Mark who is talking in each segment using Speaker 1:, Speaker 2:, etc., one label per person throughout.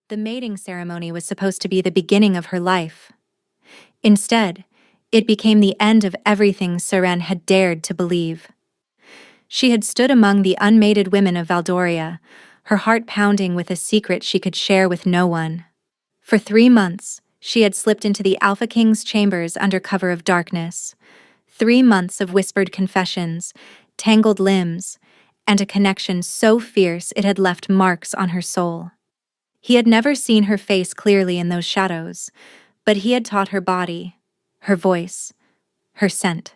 Speaker 1: The mating ceremony was supposed to be the beginning of her life. Instead, it became the end of everything Seren had dared to believe. She had stood among the unmated women of Valdoria, her heart pounding with a secret she could share with no one. For 3 months, she had slipped into the Alpha King's chambers under cover of darkness. 3 months of whispered confessions, tangled limbs, and a connection so fierce it had left marks on her soul. He had never seen her face clearly in those shadows, but he had taught her body, her voice, her scent.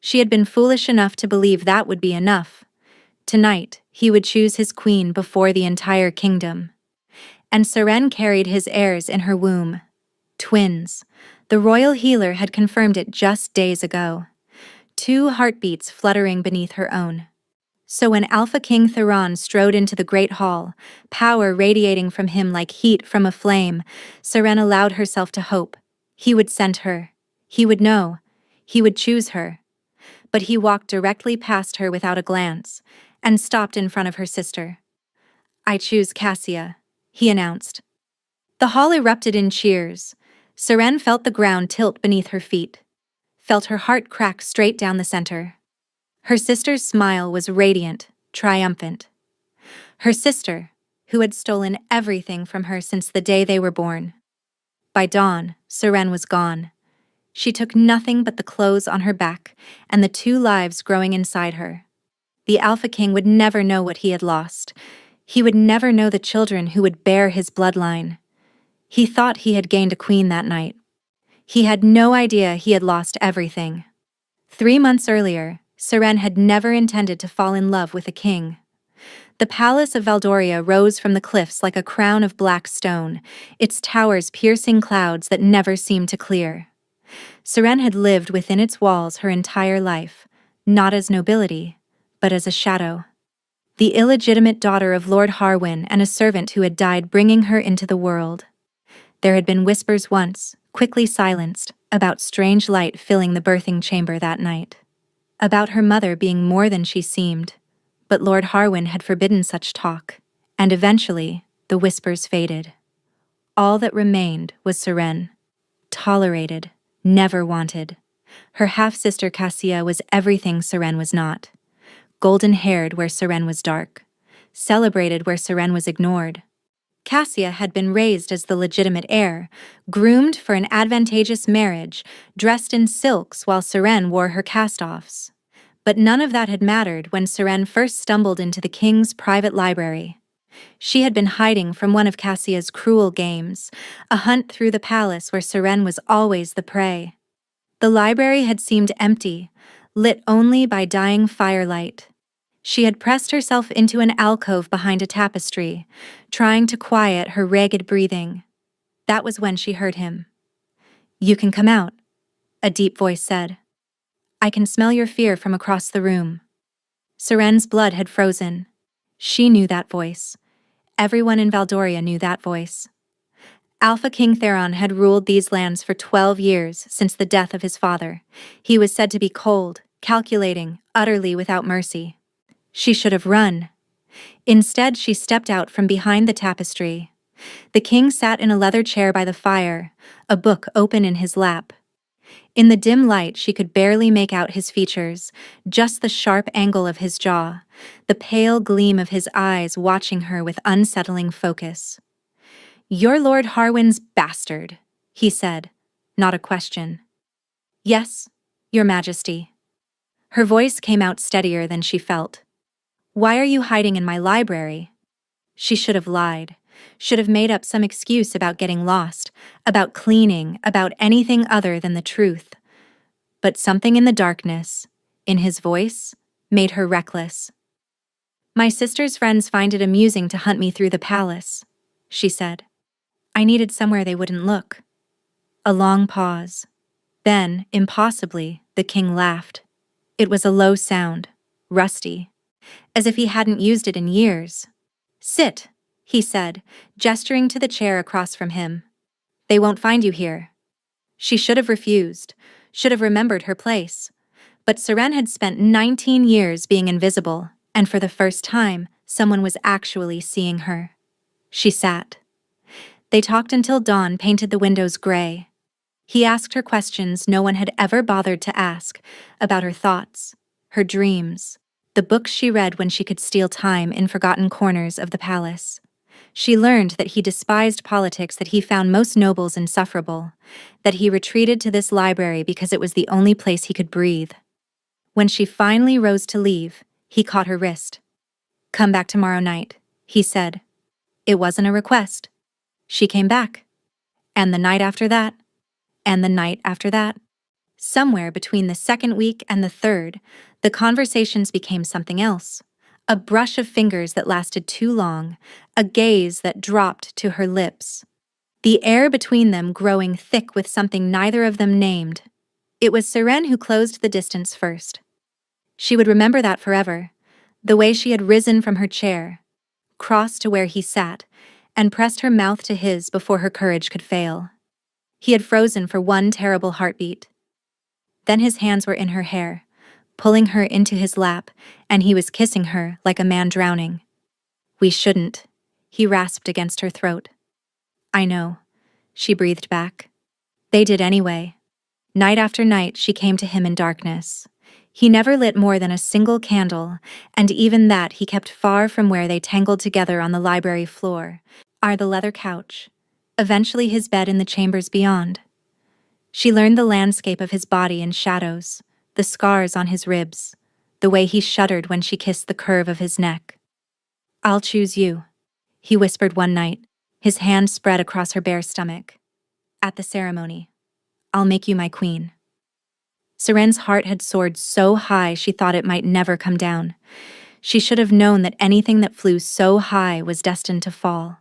Speaker 1: She had been foolish enough to believe that would be enough. Tonight, he would choose his queen before the entire kingdom. And Seren carried his heirs in her womb. Twins. The royal healer had confirmed it just days ago. 2 heartbeats fluttering beneath her own. So when Alpha King Theron strode into the great hall, power radiating from him like heat from a flame, Seren allowed herself to hope. He would send her. He would know. He would choose her. But he walked directly past her without a glance, and stopped in front of her sister. "I choose Cassia," he announced. The hall erupted in cheers. Seren felt the ground tilt beneath her feet, felt her heart crack straight down the center. Her sister's smile was radiant, triumphant. Her sister, who had stolen everything from her since the day they were born. By dawn, Seren was gone. She took nothing but the clothes on her back and the 2 lives growing inside her. The Alpha King would never know what he had lost. He would never know the children who would bear his bloodline. He thought he had gained a queen that night. He had no idea he had lost everything. 3 months earlier, Seren had never intended to fall in love with a king. The palace of Valdoria rose from the cliffs like a crown of black stone, its towers piercing clouds that never seemed to clear. Seren had lived within its walls her entire life, not as nobility, but as a shadow. The illegitimate daughter of Lord Harwin and a servant who had died bringing her into the world. There had been whispers once, quickly silenced, about strange light filling the birthing chamber that night. About her mother being more than she seemed, but Lord Harwin had forbidden such talk, and eventually, the whispers faded. All that remained was Seren. Tolerated, never wanted. Her half-sister Cassia was everything Seren was not. Golden-haired where Seren was dark. Celebrated where Seren was ignored. Cassia had been raised as the legitimate heir, groomed for an advantageous marriage, dressed in silks while Seren wore her cast-offs. But none of that had mattered when Seren first stumbled into the king's private library. She had been hiding from one of Cassia's cruel games, a hunt through the palace where Seren was always the prey. The library had seemed empty, lit only by dying firelight. She had pressed herself into an alcove behind a tapestry, trying to quiet her ragged breathing. That was when she heard him. "You can come out," a deep voice said. "I can smell your fear from across the room." Seren's blood had frozen. She knew that voice. Everyone in Valdoria knew that voice. Alpha King Theron had ruled these lands for 12 years since the death of his father. He was said to be cold, calculating, utterly without mercy. She should have run. Instead, she stepped out from behind the tapestry. The king sat in a leather chair by the fire, a book open in his lap. In the dim light, she could barely make out his features, just the sharp angle of his jaw, the pale gleam of his eyes watching her with unsettling focus. "You're Lord Harwin's bastard," he said, not a question. "Yes, Your Majesty." Her voice came out steadier than she felt. "Why are you hiding in my library?" She should have lied, should have made up some excuse about getting lost, about cleaning, about anything other than the truth. But something in the darkness, in his voice, made her reckless. "My sister's friends find it amusing to hunt me through the palace," she said. "I needed somewhere they wouldn't look." A long pause. Then, impossibly, the king laughed. It was a low sound, rusty, as if he hadn't used it in years. "Sit," he said, gesturing to the chair across from him. "They won't find you here." She should have refused, should have remembered her place. But Seren had spent 19 years being invisible, and for the first time, someone was actually seeing her. She sat. They talked until dawn painted the windows gray. He asked her questions no one had ever bothered to ask, about her thoughts, her dreams, the books she read when she could steal time in forgotten corners of the palace. She learned that he despised politics, that he found most nobles insufferable, that he retreated to this library because it was the only place he could breathe. When she finally rose to leave, he caught her wrist. "Come back tomorrow night," he said. It wasn't a request. She came back. And the night after that. And the night after that. Somewhere between the second week and the third, the conversations became something else. A brush of fingers that lasted too long, a gaze that dropped to her lips. The air between them growing thick with something neither of them named. It was Seren who closed the distance first. She would remember that forever, the way she had risen from her chair, crossed to where he sat, and pressed her mouth to his before her courage could fail. He had frozen for one terrible heartbeat. Then his hands were in her hair, pulling her into his lap, and he was kissing her like a man drowning. "We shouldn't," he rasped against her throat. "I know," she breathed back. They did anyway. Night after night she came to him in darkness. He never lit more than a single candle, and even that he kept far from where they tangled together on the library floor, the leather couch, eventually his bed in the chambers beyond. She learned the landscape of his body in shadows, the scars on his ribs, the way he shuddered when she kissed the curve of his neck. "I'll choose you," he whispered one night, his hand spread across her bare stomach. "At the ceremony. I'll make you my queen." Seren's heart had soared so high she thought it might never come down. She should have known that anything that flew so high was destined to fall.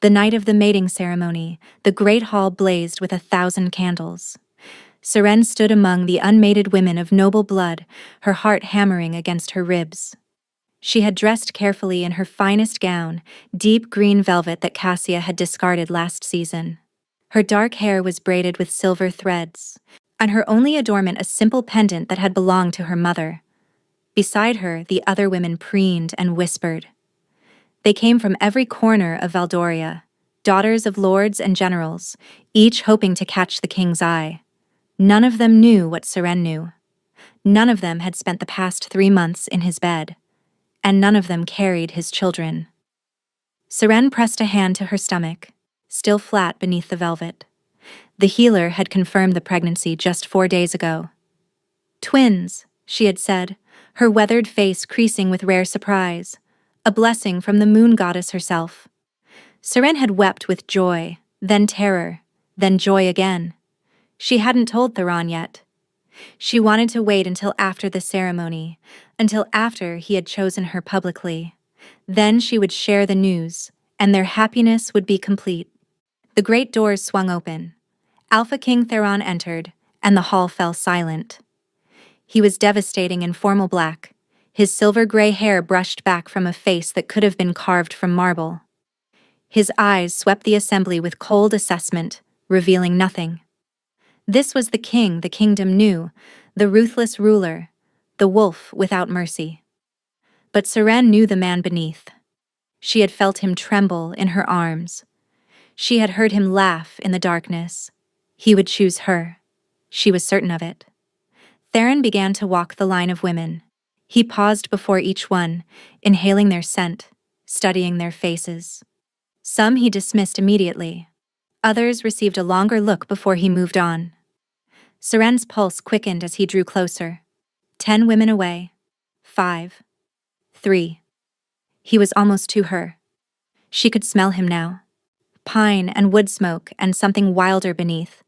Speaker 1: The night of the mating ceremony, the great hall blazed with 1,000 candles. Seren stood among the unmated women of noble blood, her heart hammering against her ribs. She had dressed carefully in her finest gown, deep green velvet that Cassia had discarded last season. Her dark hair was braided with silver threads, and her only adornment a simple pendant that had belonged to her mother. Beside her, the other women preened and whispered. They came from every corner of Valdoria, daughters of lords and generals, each hoping to catch the king's eye. None of them knew what Seren knew. None of them had spent the past 3 months in his bed, and none of them carried his children. Seren pressed a hand to her stomach, still flat beneath the velvet. The healer had confirmed the pregnancy just 4 days ago. "Twins," she had said, her weathered face creasing with rare surprise. A blessing from the moon goddess herself. Seren had wept with joy, then terror, then joy again. She hadn't told Theron yet. She wanted to wait until after the ceremony, until after he had chosen her publicly. Then she would share the news, and their happiness would be complete. The great doors swung open. Alpha King Theron entered, and the hall fell silent. He was devastating in formal black, his silver-gray hair brushed back from a face that could have been carved from marble. His eyes swept the assembly with cold assessment, revealing nothing. This was the king the kingdom knew, the ruthless ruler, the wolf without mercy. But Seren knew the man beneath. She had felt him tremble in her arms. She had heard him laugh in the darkness. He would choose her. She was certain of it. Theron began to walk the line of women. He paused before each one, inhaling their scent, studying their faces. Some he dismissed immediately. Others received a longer look before he moved on. Seren's pulse quickened as he drew closer. 10 women away. 5. 3. He was almost to her. She could smell him now. Pine and wood smoke and something wilder beneath.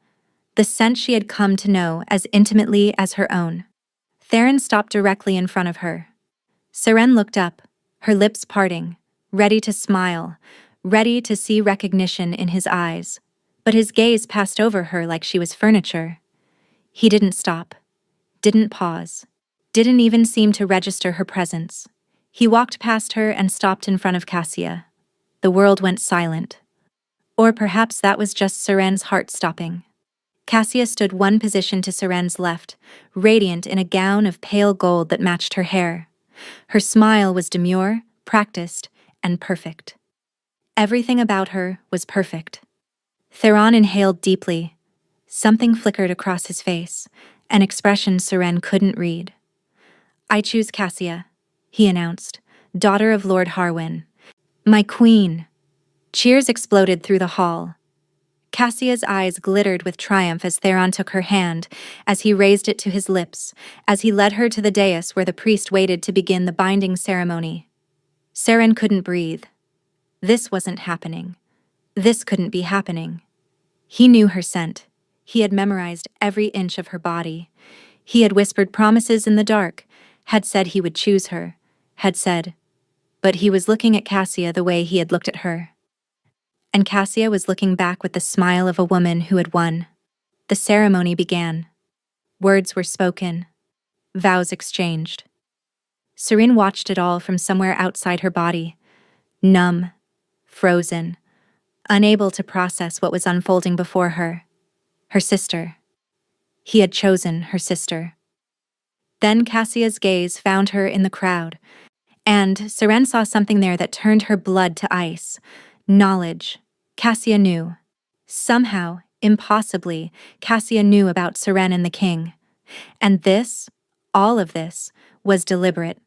Speaker 1: The scent she had come to know as intimately as her own. Theron stopped directly in front of her. Seren looked up, her lips parting, ready to smile, ready to see recognition in his eyes. But his gaze passed over her like she was furniture. He didn't stop, didn't pause, didn't even seem to register her presence. He walked past her and stopped in front of Cassia. The world went silent. Or perhaps that was just Seren's heart stopping. Cassia stood one position to Seren's left, radiant in a gown of pale gold that matched her hair. Her smile was demure, practiced, and perfect. Everything about her was perfect. Theron inhaled deeply. Something flickered across his face, an expression Seren couldn't read. "I choose Cassia," he announced, "daughter of Lord Harwin. My queen." Cheers exploded through the hall. Cassia's eyes glittered with triumph as Theron took her hand, as he raised it to his lips, as he led her to the dais where the priest waited to begin the binding ceremony. Seren couldn't breathe. This wasn't happening. This couldn't be happening. He knew her scent. He had memorized every inch of her body. He had whispered promises in the dark, had said he would choose her, had said, but he was looking at Cassia the way he had looked at her. And Cassia was looking back with the smile of a woman who had won. The ceremony began. Words were spoken. Vows exchanged. Seren watched it all from somewhere outside her body, numb, frozen, unable to process what was unfolding before her. Her sister. He had chosen her sister. Then Cassia's gaze found her in the crowd, and Seren saw something there that turned her blood to ice. Knowledge. Cassia knew. Somehow, impossibly, Cassia knew about Seren and the king. And this, all of this, was deliberate.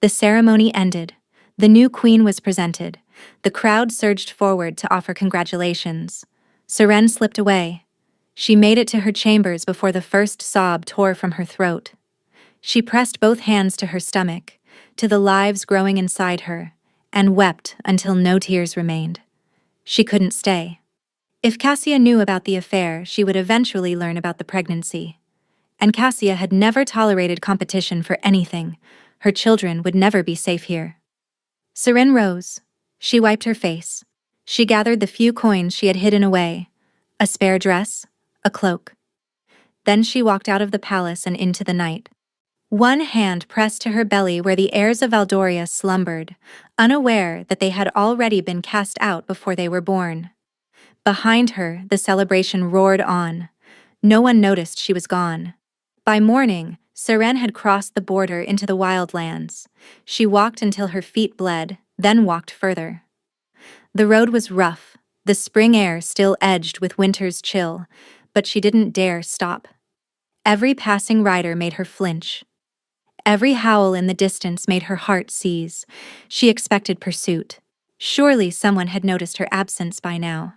Speaker 1: The ceremony ended. The new queen was presented. The crowd surged forward to offer congratulations. Seren slipped away. She made it to her chambers before the first sob tore from her throat. She pressed both hands to her stomach, to the lives growing inside her, and wept until no tears remained. She couldn't stay. If Cassia knew about the affair, she would eventually learn about the pregnancy. And Cassia had never tolerated competition for anything. Her children would never be safe here. Seren rose. She wiped her face. She gathered the few coins she had hidden away. A spare dress, a cloak. Then she walked out of the palace and into the night. One hand pressed to her belly where the heirs of Valdoria slumbered, unaware that they had already been cast out before they were born. Behind her, the celebration roared on. No one noticed she was gone. By morning, Seren had crossed the border into the wildlands. She walked until her feet bled, then walked further. The road was rough, the spring air still edged with winter's chill, but she didn't dare stop. Every passing rider made her flinch. Every howl in the distance made her heart seize. She expected pursuit. Surely someone had noticed her absence by now.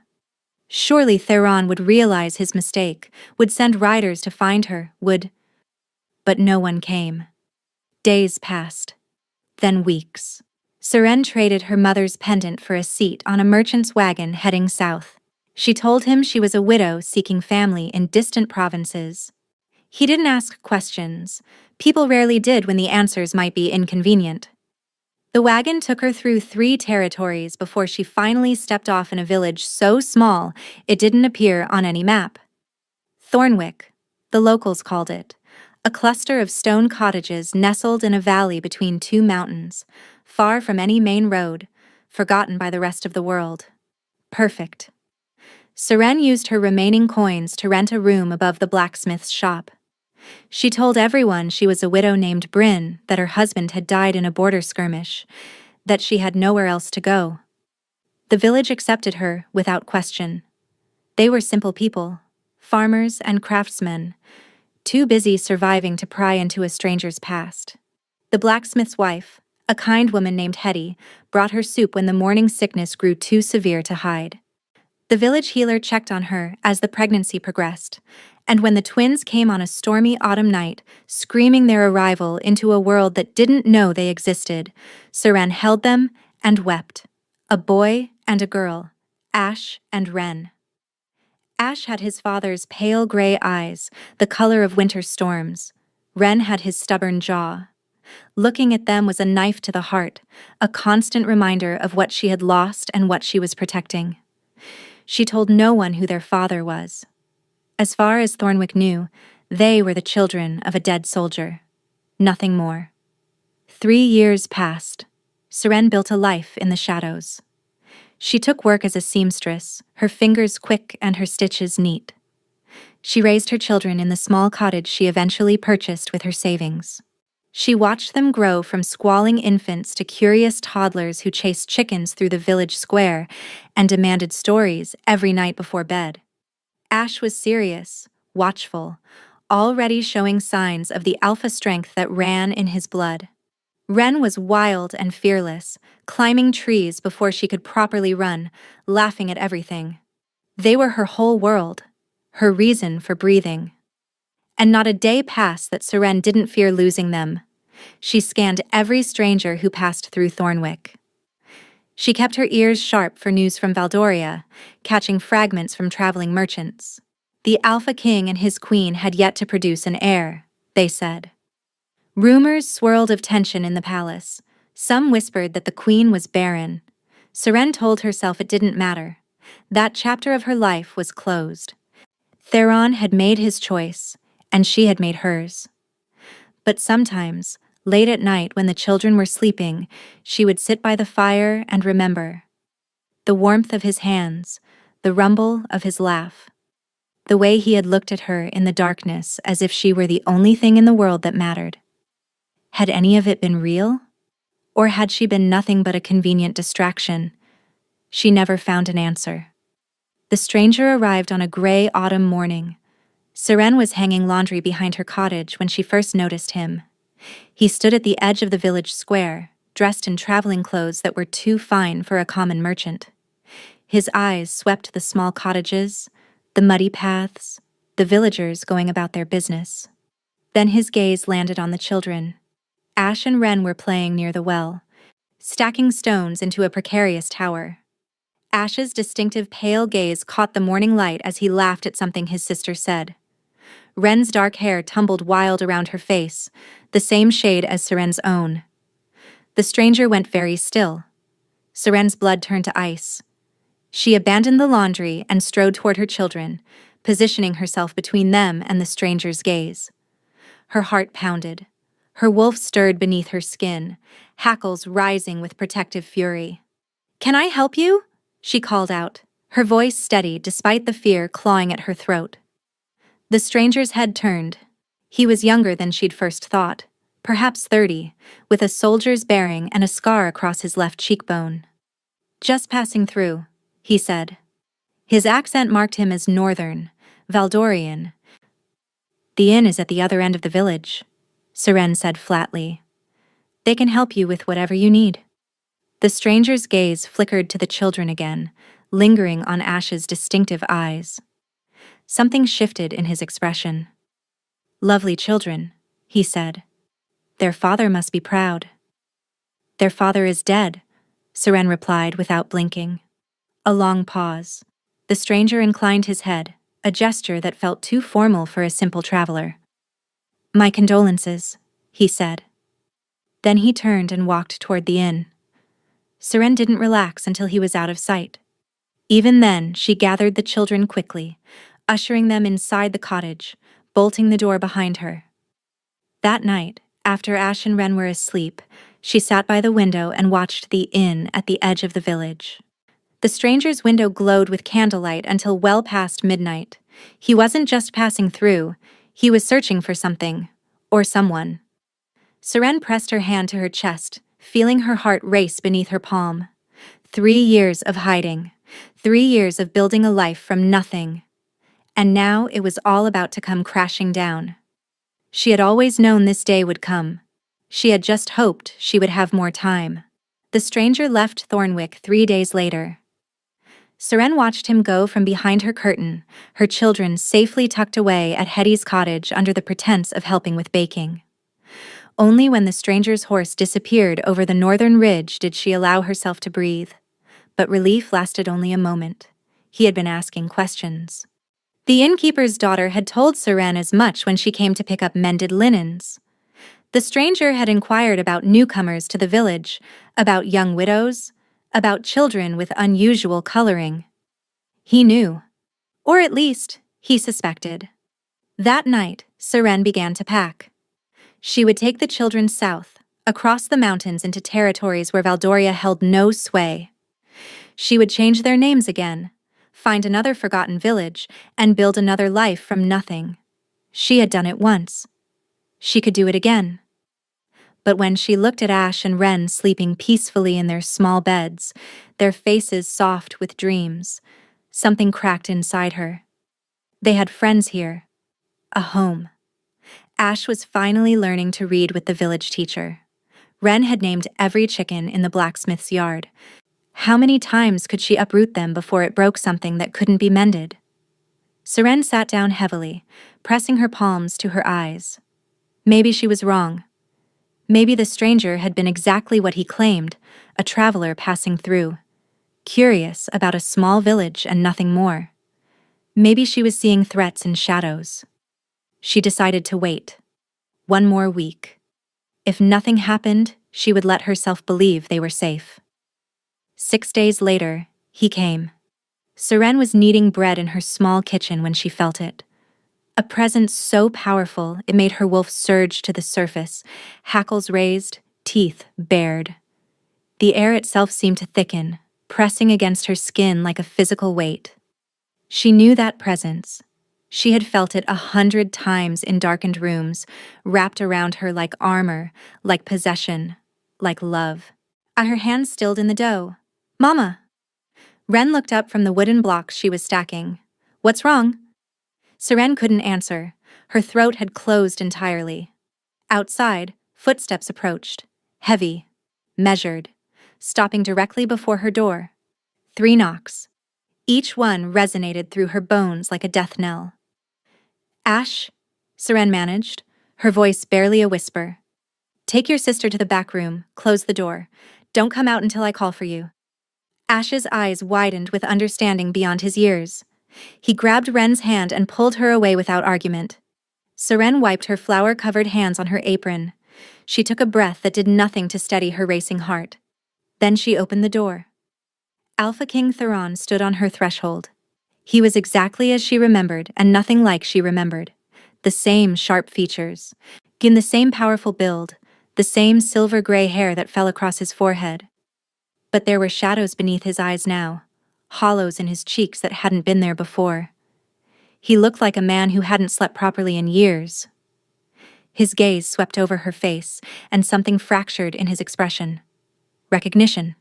Speaker 1: Surely Theron would realize his mistake, would send riders to find her, would... But no one came. Days passed. Then weeks. Seren traded her mother's pendant for a seat on a merchant's wagon heading south. She told him she was a widow seeking family in distant provinces. He didn't ask questions. People rarely did when the answers might be inconvenient. The wagon took her through 3 territories before she finally stepped off in a village so small it didn't appear on any map. Thornwick, the locals called it, a cluster of stone cottages nestled in a valley between 2 mountains, far from any main road, forgotten by the rest of the world. Perfect. Seren used her remaining coins to rent a room above the blacksmith's shop. She told everyone she was a widow named Bryn, that her husband had died in a border skirmish, that she had nowhere else to go. The village accepted her without question. They were simple people, farmers and craftsmen, too busy surviving to pry into a stranger's past. The blacksmith's wife, a kind woman named Hetty, brought her soup when the morning sickness grew too severe to hide. The village healer checked on her as the pregnancy progressed, and when the twins came on a stormy autumn night, screaming their arrival into a world that didn't know they existed, Seren held them and wept. A boy and a girl, Ash and Ren. Ash had his father's pale gray eyes, the color of winter storms. Ren had his stubborn jaw. Looking at them was a knife to the heart, a constant reminder of what she had lost and what she was protecting. She told no one who their father was. As far as Thornwick knew, they were the children of a dead soldier. Nothing more. 3 years passed. Seren built a life in the shadows. She took work as a seamstress, her fingers quick and her stitches neat. She raised her children in the small cottage she eventually purchased with her savings. She watched them grow from squalling infants to curious toddlers who chased chickens through the village square and demanded stories every night before bed. Ash was serious, watchful, already showing signs of the alpha strength that ran in his blood. Ren was wild and fearless, climbing trees before she could properly run, laughing at everything. They were her whole world, her reason for breathing. And not a day passed that Seren didn't fear losing them. She scanned every stranger who passed through Thornwick. She kept her ears sharp for news from Valdoria, catching fragments from traveling merchants. The Alpha King and his queen had yet to produce an heir, they said. Rumors swirled of tension in the palace. Some whispered that the queen was barren. Seren told herself it didn't matter. That chapter of her life was closed. Theron had made his choice, and she had made hers. But sometimes, late at night when the children were sleeping, she would sit by the fire and remember. The warmth of his hands, the rumble of his laugh. The way he had looked at her in the darkness as if she were the only thing in the world that mattered. Had any of it been real? Or had she been nothing but a convenient distraction? She never found an answer. The stranger arrived on a gray autumn morning. Seren was hanging laundry behind her cottage when she first noticed him. He stood at the edge of the village square, dressed in traveling clothes that were too fine for a common merchant. His eyes swept the small cottages, the muddy paths, the villagers going about their business. Then his gaze landed on the children. Ash and Ren were playing near the well, stacking stones into a precarious tower. Ash's distinctive pale gaze caught the morning light as he laughed at something his sister said. Ren's dark hair tumbled wild around her face, the same shade as Seren's own. The stranger went very still. Seren's blood turned to ice. She abandoned the laundry and strode toward her children, positioning herself between them and the stranger's gaze. Her heart pounded. Her wolf stirred beneath her skin, hackles rising with protective fury. "Can I help you?" she called out, her voice steady despite the fear clawing at her throat. The stranger's head turned. He was younger than she'd first thought, perhaps 30, with a soldier's bearing and a scar across his left cheekbone. "Just passing through," he said. His accent marked him as northern, Valdorian. "The inn is at the other end of the village," Seren said flatly. "They can help you with whatever you need." The stranger's gaze flickered to the children again, lingering on Ash's distinctive eyes. Something shifted in his expression. "Lovely children," he said. "Their father must be proud." "Their father is dead," Seren replied without blinking. A long pause. The stranger inclined his head, a gesture that felt too formal for a simple traveler. "My condolences," he said. Then he turned and walked toward the inn. Seren didn't relax until he was out of sight. Even then, she gathered the children quickly, ushering them inside the cottage, bolting the door behind her. That night, after Ash and Ren were asleep, she sat by the window and watched the inn at the edge of the village. The stranger's window glowed with candlelight until well past midnight. He wasn't just passing through, he was searching for something, or someone. Seren pressed her hand to her chest, feeling her heart race beneath her palm. 3 years of hiding, 3 years of building a life from nothing. And now it was all about to come crashing down. She had always known this day would come. She had just hoped she would have more time. The stranger left Thornwick 3 days later. Seren watched him go from behind her curtain, her children safely tucked away at Hetty's cottage under the pretense of helping with baking. Only when the stranger's horse disappeared over the northern ridge did she allow herself to breathe. But relief lasted only a moment. He had been asking questions. The innkeeper's daughter had told Seren as much when she came to pick up mended linens. The stranger had inquired about newcomers to the village, about young widows, about children with unusual coloring. He knew. Or at least, he suspected. That night, Seren began to pack. She would take the children south, across the mountains into territories where Valdoria held no sway. She would change their names again, find another forgotten village, and build another life from nothing. She had done it once. She could do it again. But when she looked at Ash and Ren sleeping peacefully in their small beds, their faces soft with dreams, something cracked inside her. They had friends here. A home. Ash was finally learning to read with the village teacher. Ren had named every chicken in the blacksmith's yard. How many times could she uproot them before it broke something that couldn't be mended? Seren sat down heavily, pressing her palms to her eyes. Maybe she was wrong. Maybe the stranger had been exactly what he claimed, a traveler passing through, curious about a small village and nothing more. Maybe she was seeing threats in shadows. She decided to wait. One more week. If nothing happened, she would let herself believe they were safe. 6 days later, he came. Seren was kneading bread in her small kitchen when she felt it. A presence so powerful it made her wolf surge to the surface, hackles raised, teeth bared. The air itself seemed to thicken, pressing against her skin like a physical weight. She knew that presence. She had felt it 100 times in darkened rooms, wrapped around her like armor, like possession, like love. Her hands stilled in the dough. "Mama!" Ren looked up from the wooden blocks she was stacking. "What's wrong?" Seren couldn't answer. Her throat had closed entirely. Outside, footsteps approached. Heavy. Measured. Stopping directly before her door. 3 knocks. Each one resonated through her bones like a death knell. "Ash," Seren managed, her voice barely a whisper. "Take your sister to the back room, close the door. Don't come out until I call for you." Ash's eyes widened with understanding beyond his years. He grabbed Ren's hand and pulled her away without argument. Seren wiped her flour-covered hands on her apron. She took a breath that did nothing to steady her racing heart. Then she opened the door. Alpha King Theron stood on her threshold. He was exactly as she remembered and nothing like she remembered. The same sharp features, in the same powerful build, the same silver-gray hair that fell across his forehead. But there were shadows beneath his eyes now, hollows in his cheeks that hadn't been there before. He looked like a man who hadn't slept properly in years. His gaze swept over her face, and something fractured in his expression. Recognition.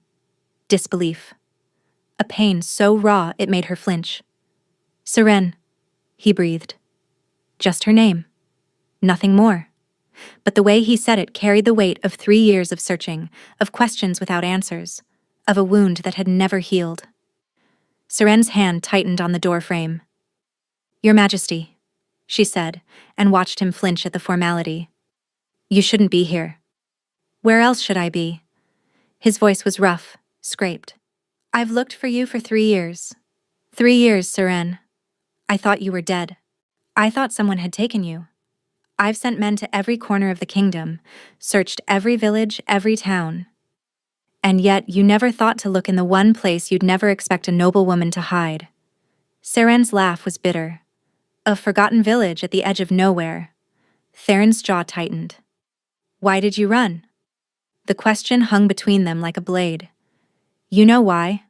Speaker 1: Disbelief. A pain so raw it made her flinch. "Seren," he breathed. Just her name. Nothing more. But the way he said it carried the weight of 3 years of searching, of questions without answers, of a wound that had never healed. Seren's hand tightened on the doorframe. "Your Majesty," she said, and watched him flinch at the formality. "You shouldn't be here." "Where else should I be?" His voice was rough, scraped. "I've looked for you for 3 years. 3 years, Seren. I thought you were dead. I thought someone had taken you. I've sent men to every corner of the kingdom, searched every village, every town. And yet you never thought to look in the one place you'd never expect a noble woman to hide." Seren's laugh was bitter. A forgotten village at the edge of nowhere. Theron's jaw tightened. "Why did you run?" The question hung between them like a blade. "You know why?"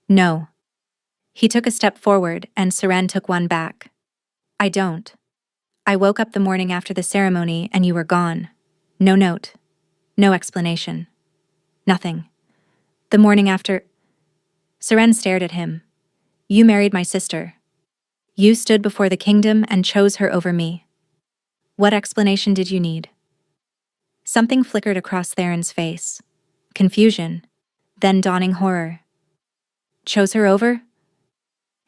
Speaker 1: "No." He took a step forward, and Seren took one back. "I don't. I woke up the morning after the ceremony, and you were gone. No note. No explanation. Nothing. The morning after..." Seren stared at him. "You married my sister. You stood before the kingdom and chose her over me. What explanation did you need?" Something flickered across Theron's face. Confusion, then dawning horror. "Chose her over?"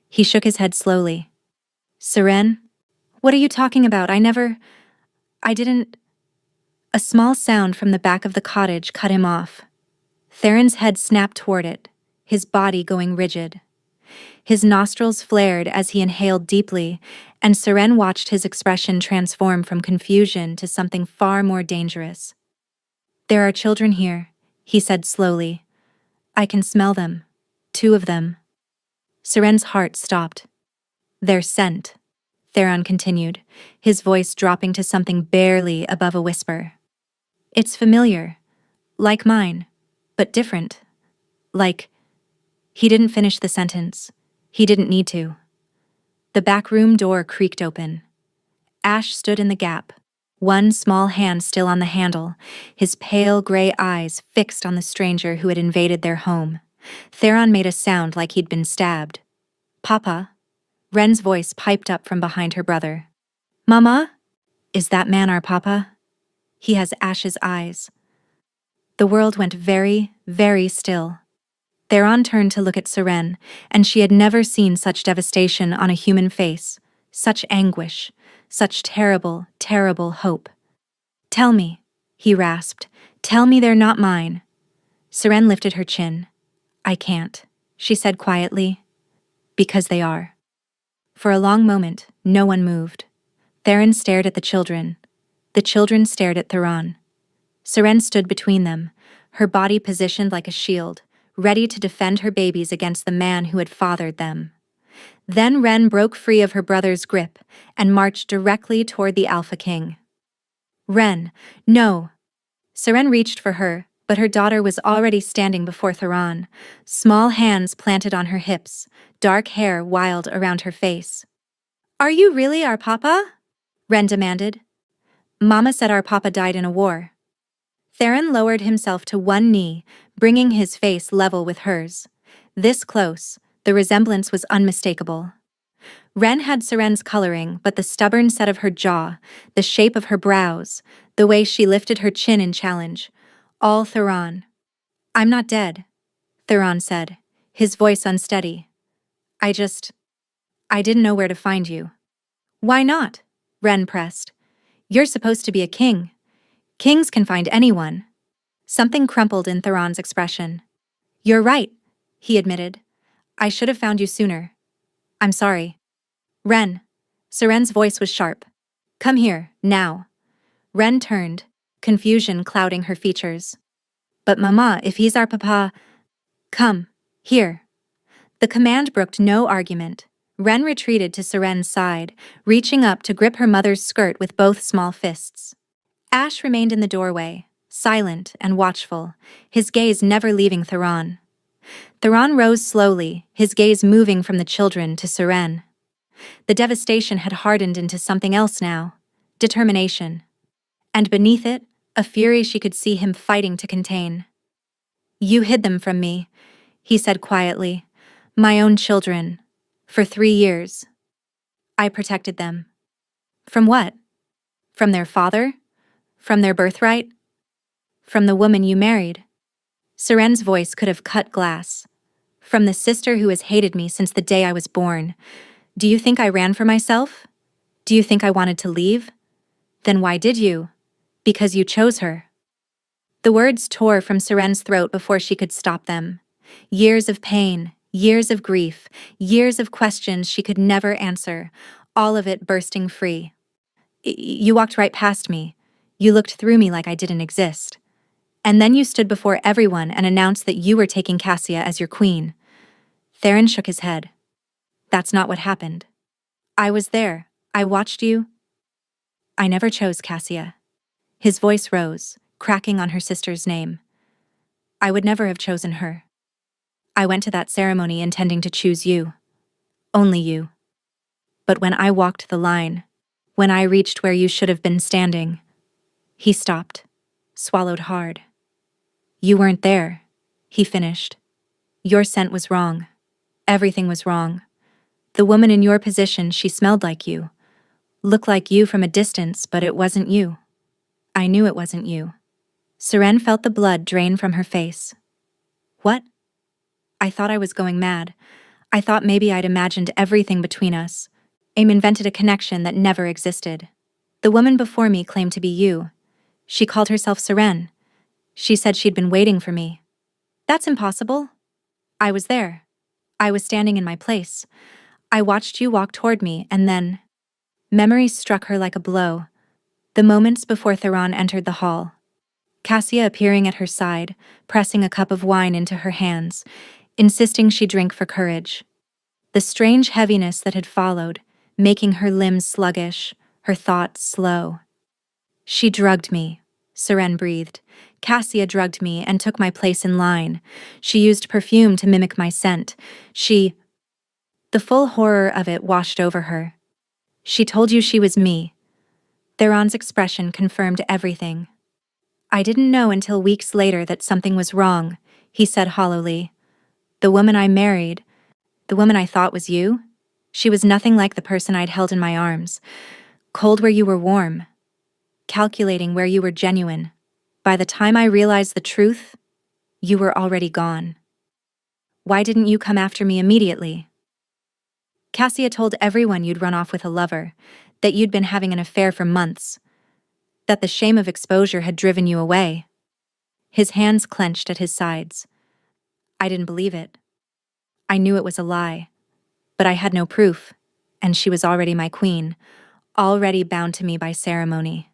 Speaker 1: He shook his head slowly. "Seren? What are you talking about? I didn't..." A small sound from the back of the cottage cut him off. Theron's head snapped toward it, his body going rigid. His nostrils flared as he inhaled deeply, and Seren watched his expression transform from confusion to something far more dangerous. "There are children here," he said slowly. "I can smell them. 2 of them." Seren's heart stopped. "Their scent," Theron continued, his voice dropping to something barely above a whisper. "It's familiar. Like mine. But different. Like..." He didn't finish the sentence. He didn't need to. The back room door creaked open. Ash stood in the gap. one small hand still on the handle, his pale gray eyes fixed on the stranger who had invaded their home. Theron made a sound like he'd been stabbed. "Papa?" Ren's voice piped up from behind her brother. "Mama? Is that man our papa?" He has Ash's eyes. The world went very, very still. Theron turned to look at Seren, and she had never seen such devastation on a human face, such anguish, such terrible, terrible hope. "Tell me," he rasped. "Tell me they're not mine." Seren lifted her chin. "I can't," she said quietly. "Because they are." For a long moment, no one moved. Theron stared at the children. The children stared at Theron. Seren stood between them, her body positioned like a shield, ready to defend her babies against the man who had fathered them. Then Ren broke free of her brother's grip and marched directly toward the Alpha King. "Ren, no!" Seren reached for her, but her daughter was already standing before Theron, small hands planted on her hips, dark hair wild around her face. "Are you really our papa?" Ren demanded. "Mama said our papa died in a war." Theron lowered himself to one knee, bringing his face level with hers. This close, the resemblance was unmistakable. Ren had Seren's coloring, but the stubborn set of her jaw, the shape of her brows, the way she lifted her chin in challenge, all Theron. "I'm not dead," Theron said, his voice unsteady. I didn't know where to find you." "Why not?" Ren pressed. "You're supposed to be a king. Kings can find anyone." Something crumpled in Theron's expression. "You're right," he admitted. "I should have found you sooner. I'm sorry." "Ren." Seren's voice was sharp. "Come here, now." Ren turned, confusion clouding her features. "But Mama, if he's our papa—" "Come, here." The command brooked no argument. Ren retreated to Seren's side, reaching up to grip her mother's skirt with both small fists. Ash remained in the doorway, silent and watchful, his gaze never leaving Theron. Theron rose slowly, his gaze moving from the children to Seren. The devastation had hardened into something else now, determination. And beneath it, a fury she could see him fighting to contain. "You hid them from me," he said quietly. "My own children. For 3 years. I protected them." "From what? From their father? From their birthright? From the woman you married?" Seren's voice could have cut glass. "From the sister who has hated me since the day I was born. Do you think I ran for myself? Do you think I wanted to leave? Then why did you? Because you chose her." The words tore from Seren's throat before she could stop them. Years of pain, years of grief, years of questions she could never answer, all of it bursting free. "You walked right past me. You looked through me like I didn't exist. And then you stood before everyone and announced that you were taking Cassia as your queen." Theron shook his head. "That's not what happened. I was there. I watched you." "I never chose Cassia." His voice rose, cracking on her sister's name. "I would never have chosen her. I went to that ceremony intending to choose you. Only you. But when I walked the line, when I reached where you should have been standing..." He stopped, swallowed hard. "You weren't there," he finished. "Your scent was wrong. Everything was wrong. The woman in your position, she smelled like you. Looked like you from a distance, but it wasn't you. I knew it wasn't you." Seren felt the blood drain from her face. "What?" "I thought I was going mad. I thought maybe I'd imagined everything between us. Invented a connection that never existed. The woman before me claimed to be you. She called herself Seren. She said she'd been waiting for me. That's impossible. I was there. I was standing in my place. I watched you walk toward me, and then..." Memory struck her like a blow. The moments before Theron entered the hall. Cassia appearing at her side, pressing a cup of wine into her hands, insisting she drink for courage. The strange heaviness that had followed, making her limbs sluggish, her thoughts slow. "She drugged me," Seren breathed. "Cassia drugged me and took my place in line. She used perfume to mimic my scent. The full horror of it washed over her. "She told you she was me." Theron's expression confirmed everything. I didn't know until weeks later that something was wrong, he said hollowly. The woman I married, the woman I thought was you, she was nothing like the person I'd held in my arms. Cold where you were warm. Calculating where you were genuine. By the time I realized the truth, you were already gone. Why didn't you come after me immediately? Cassia told everyone you'd run off with a lover, that you'd been having an affair for months, that the shame of exposure had driven you away. His hands clenched at his sides. I didn't believe it. I knew it was a lie, but I had no proof, and she was already my queen, already bound to me by ceremony.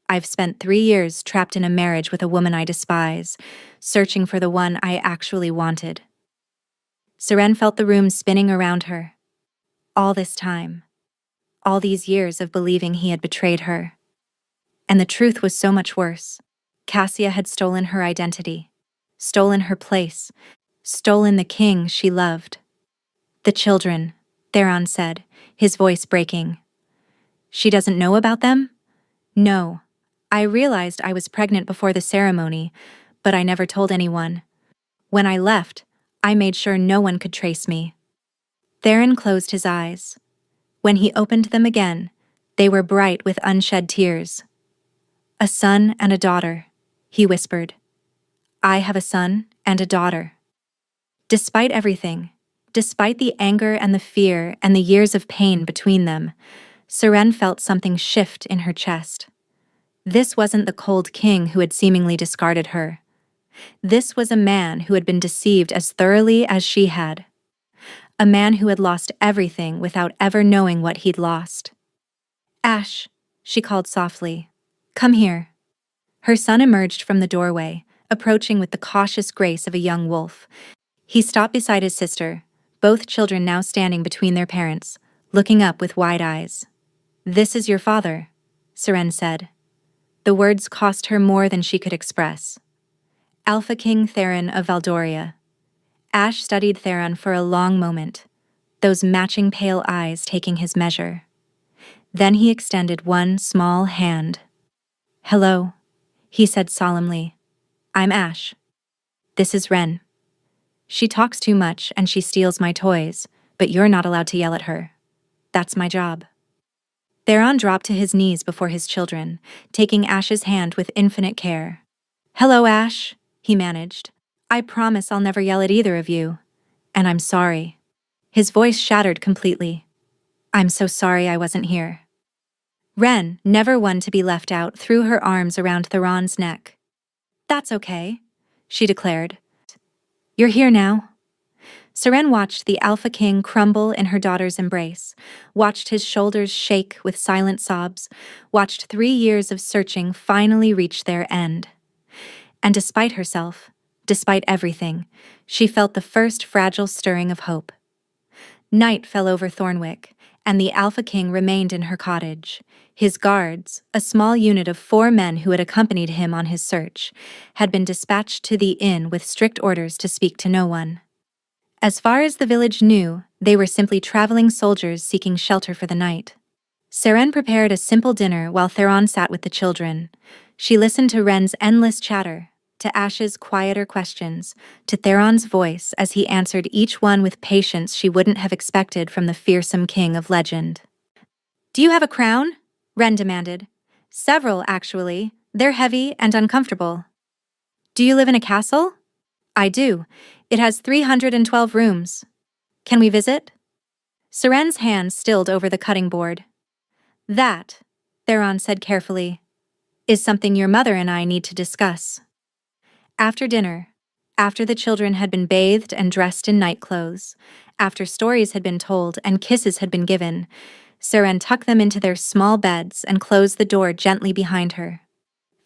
Speaker 1: I've spent 3 years trapped in a marriage with a woman I despise, searching for the one I actually wanted. Seren felt the room spinning around her. All this time. All these years of believing he had betrayed her. And the truth was so much worse. Cassia had stolen her identity, stolen her place, stolen the king she loved. The children, Theron said, his voice breaking. She doesn't know about them? No. I realized I was pregnant before the ceremony, but I never told anyone. When I left, I made sure no one could trace me. Theron closed his eyes. When he opened them again, they were bright with unshed tears. A son and a daughter, he whispered. I have a son and a daughter. Despite everything, despite the anger and the fear and the years of pain between them, Seren felt something shift in her chest. This wasn't the cold king who had seemingly discarded her. This was a man who had been deceived as thoroughly as she had. A man who had lost everything without ever knowing what he'd lost. Ash, she called softly. Come here. Her son emerged from the doorway, approaching with the cautious grace of a young wolf. He stopped beside his sister, both children now standing between their parents, looking up with wide eyes. This is your father, Seren said. The words cost her more than she could express. Alpha King Theron of Valdoria. Ash studied Theron for a long moment, those matching pale eyes taking his measure. Then he extended one small hand. Hello, he said solemnly. I'm Ash. This is Ren. She talks too much and she steals my toys, but you're not allowed to yell at her. That's my job. Theron dropped to his knees before his children, taking Ash's hand with infinite care. Hello, Ash, he managed. I promise I'll never yell at either of you. And I'm sorry. His voice shattered completely. I'm so sorry I wasn't here. Ren, never one to be left out, threw her arms around Theron's neck. That's okay, she declared. You're here now. Seren watched the Alpha King crumble in her daughter's embrace, watched his shoulders shake with silent sobs, watched 3 years of searching finally reach their end. And despite herself, despite everything, she felt the first fragile stirring of hope. Night fell over Thornwick, and the Alpha King remained in her cottage. His guards, a small unit of 4 men who had accompanied him on his search, had been dispatched to the inn with strict orders to speak to no one. As far as the village knew, they were simply traveling soldiers seeking shelter for the night. Seren prepared a simple dinner while Theron sat with the children. She listened to Ren's endless chatter, to Ash's quieter questions, to Theron's voice as he answered each one with patience she wouldn't have expected from the fearsome king of legend. Do you have a crown? Ren demanded. Several, actually. They're heavy and uncomfortable. Do you live in a castle? I do. It has 312 rooms. Can we visit? Seren's hand stilled over the cutting board. That, Theron said carefully, is something your mother and I need to discuss. After dinner, after the children had been bathed and dressed in night clothes, after stories had been told and kisses had been given, Seren tucked them into their small beds and closed the door gently behind her.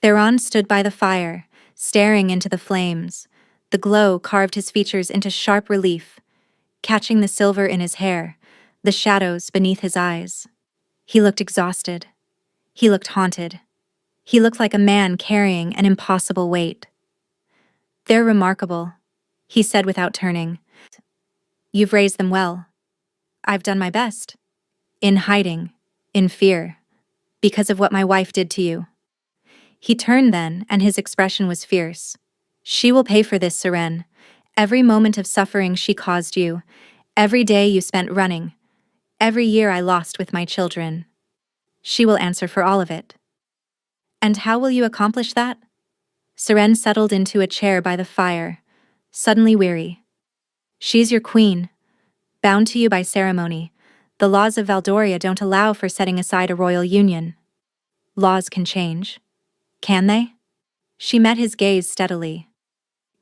Speaker 1: Theron stood by the fire, staring into the flames. The glow carved his features into sharp relief, catching the silver in his hair, the shadows beneath his eyes. He looked exhausted. He looked haunted. He looked like a man carrying an impossible weight. They're remarkable, he said without turning. You've raised them well. I've done my best. In hiding, in fear, Because of what my wife did to you. He turned then, and his expression was fierce. She will pay for this, Seren. Every moment of suffering she caused you, every day you spent running, every year I lost with my children. She will answer for all of it. And how will you accomplish that? Seren settled into a chair by the fire, suddenly weary. She's your queen, bound to you by ceremony. The laws of Valdoria don't allow for setting aside a royal union. Laws can change. Can they? She met his gaze steadily.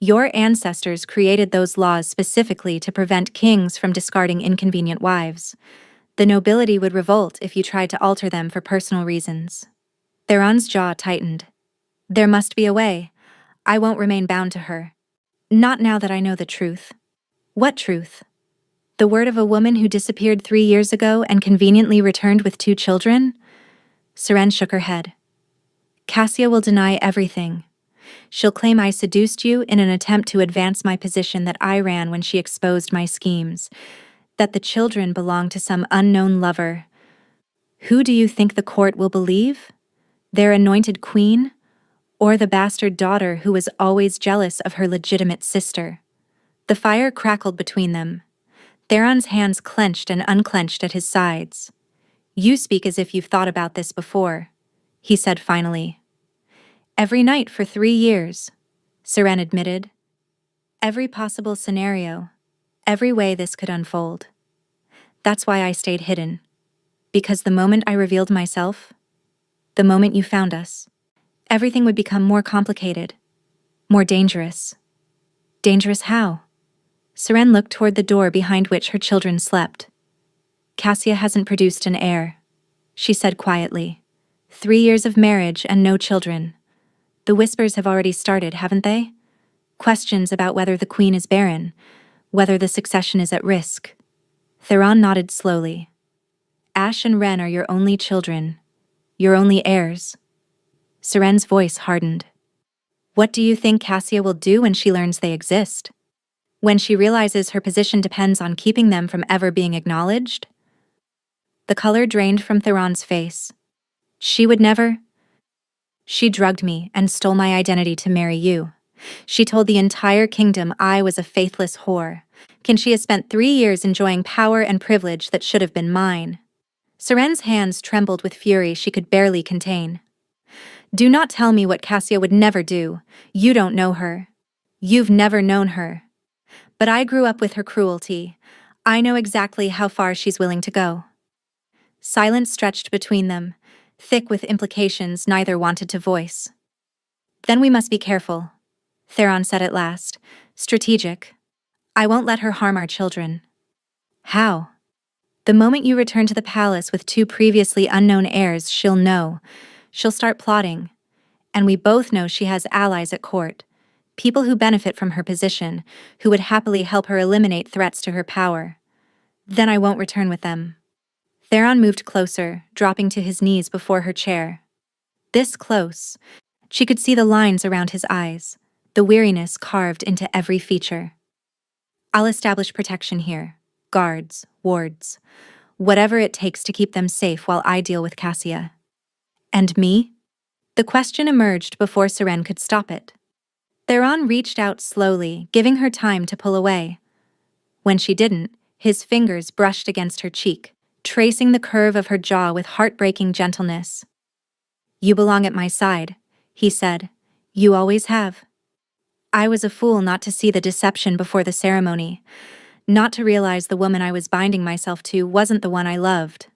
Speaker 1: Your ancestors created those laws specifically to prevent kings from discarding inconvenient wives. The nobility would revolt if you tried to alter them for personal reasons. Theron's jaw tightened. There must be a way. I won't remain bound to her. Not now that I know the truth. What truth? The word of a woman who disappeared 3 years ago and conveniently returned with 2 children? Seren shook her head. Cassia will deny everything. She'll claim I seduced you in an attempt to advance my position that I ran when she exposed my schemes, that the children belong to some unknown lover. Who do you think the court will believe? Their anointed queen? Or the bastard daughter who was always jealous of her legitimate sister? The fire crackled between them. Theron's hands clenched and unclenched at his sides. You speak as if you've thought about this before, he said finally. Every night for 3 years, Seren admitted. Every possible scenario, every way this could unfold. That's why I stayed hidden. Because the moment I revealed myself, the moment you found us, everything would become more complicated, more dangerous. Dangerous how? Seren looked toward the door behind which her children slept. Cassia hasn't produced an heir, she said quietly. 3 years of marriage and no children. The whispers have already started, haven't they? Questions about whether the queen is barren, whether the succession is at risk. Theron nodded slowly. Ash and Ren are your only children, your only heirs. Seren's voice hardened. What do you think Cassia will do when she learns they exist? When she realizes her position depends on keeping them from ever being acknowledged? The color drained from Theron's face. She would never. She drugged me and stole my identity to marry you. She told the entire kingdom I was a faithless whore. She has spent 3 years enjoying power and privilege that should have been mine. Seren's hands trembled with fury she could barely contain. Do not tell me what Cassia would never do. You don't know her. You've never known her. But I grew up with her cruelty. I know exactly how far she's willing to go. Silence stretched between them, thick with implications neither wanted to voice. Then we must be careful, Theron said at last, strategic. I won't let her harm our children. How? The moment you return to the palace with 2 previously unknown heirs, she'll know. She'll start plotting. And we both know she has allies at court, people who benefit from her position, who would happily help her eliminate threats to her power. Then I won't return with them. Theron moved closer, dropping to his knees before her chair. This close, she could see the lines around his eyes, the weariness carved into every feature. I'll establish protection here, guards, wards, whatever it takes to keep them safe while I deal with Cassia. And me? The question emerged before Seren could stop it. Theron reached out slowly, giving her time to pull away. When she didn't, his fingers brushed against her cheek, tracing the curve of her jaw with heartbreaking gentleness. You belong at my side, he said. You always have. I was a fool not to see the deception before the ceremony, not to realize the woman I was binding myself to wasn't the one I loved.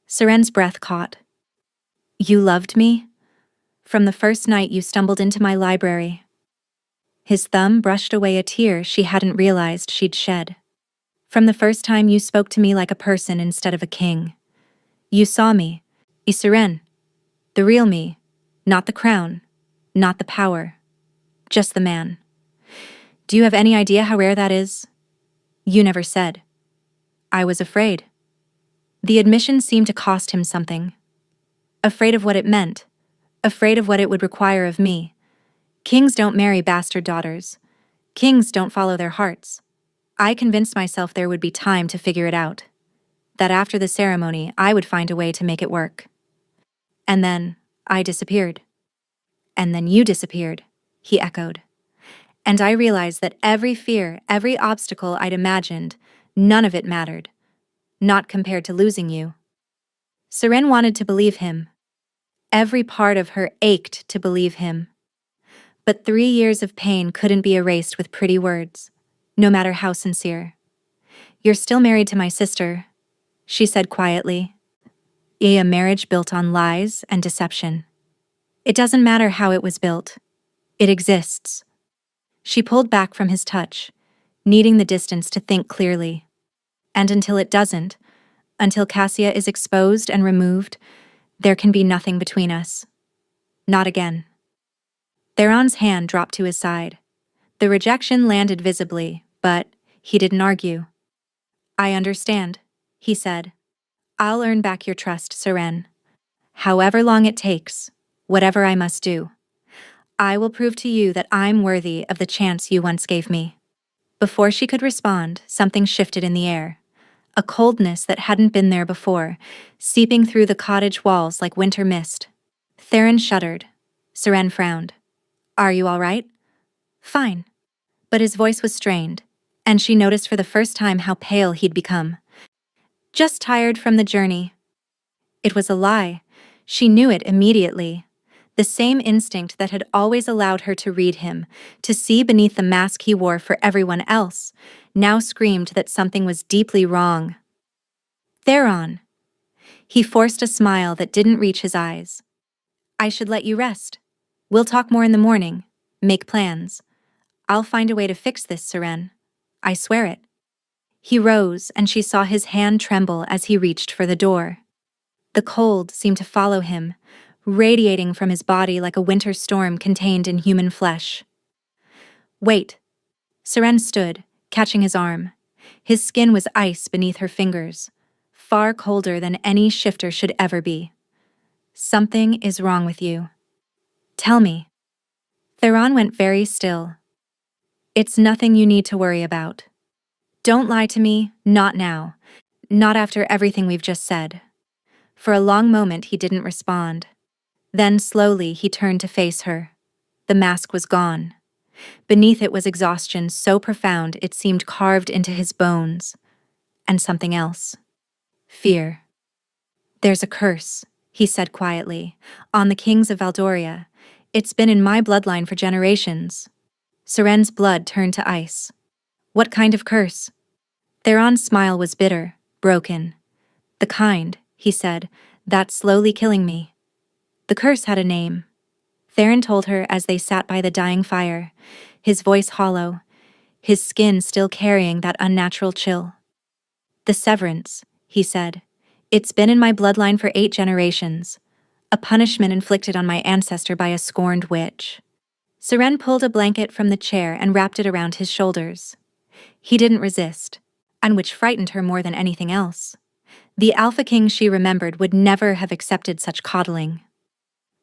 Speaker 1: Seren's breath caught. You loved me? From the first night you stumbled into my library. His thumb brushed away a tear she hadn't realized she'd shed. From the first time you spoke to me like a person instead of a king. You saw me, Seren, the real me, not the crown, not the power, just the man. Do you have any idea how rare that is? You never said. I was afraid. The admission seemed to cost him something. Afraid of what it meant, afraid of what it would require of me. Kings don't marry bastard daughters. Kings don't follow their hearts. I convinced myself there would be time to figure it out. That after the ceremony, I would find a way to make it work. And then I disappeared. And then you disappeared, he echoed. And I realized that every fear, every obstacle I'd imagined, none of it mattered. Not compared to losing you. Seren wanted to believe him. Every part of her ached to believe him. But 3 years of pain couldn't be erased with pretty words, no matter how sincere. You're still married to my sister, she said quietly. A marriage built on lies and deception. It doesn't matter how it was built. It exists. She pulled back from his touch, needing the distance to think clearly. And until it doesn't, until Cassia is exposed and removed, there can be nothing between us. Not again. Theron's hand dropped to his side. The rejection landed visibly, but he didn't argue. I understand, he said. I'll earn back your trust, Seren. However long it takes, whatever I must do. I will prove to you that I'm worthy of the chance you once gave me. Before she could respond, something shifted in the air. A coldness that hadn't been there before, seeping through the cottage walls like winter mist. Theron shuddered. Seren frowned. Are you all right? Fine. But his voice was strained, and she noticed for the first time how pale he'd become. Just tired from the journey. It was a lie. She knew it immediately. The same instinct that had always allowed her to read him, to see beneath the mask he wore for everyone else, now screamed that something was deeply wrong. Theron. He forced a smile that didn't reach his eyes. I should let you rest. We'll talk more in the morning. Make plans. I'll find a way to fix this, Seren. I swear it. He rose, and she saw his hand tremble as he reached for the door. The cold seemed to follow him, radiating from his body like a winter storm contained in human flesh. Wait. Seren stood, catching his arm. His skin was ice beneath her fingers, far colder than any shifter should ever be. Something is wrong with you. Tell me. Theron went very still. It's nothing you need to worry about. Don't lie to me, not now. Not after everything we've just said. For a long moment he didn't respond. Then slowly he turned to face her. The mask was gone. Beneath it was exhaustion so profound it seemed carved into his bones. And something else. Fear. There's a curse, he said quietly, on the kings of Valdoria. It's been in my bloodline for generations. Seren's blood turned to ice. What kind of curse? Theron's smile was bitter, broken. The kind, he said, that's slowly killing me. The curse had a name. Theron told her as they sat by the dying fire, his voice hollow, his skin still carrying that unnatural chill. The severance, he said. It's been in my bloodline for 8 generations, a punishment inflicted on my ancestor by a scorned witch. Seren pulled a blanket from the chair and wrapped it around his shoulders. He didn't resist, and which frightened her more than anything else. The Alpha King she remembered would never have accepted such coddling.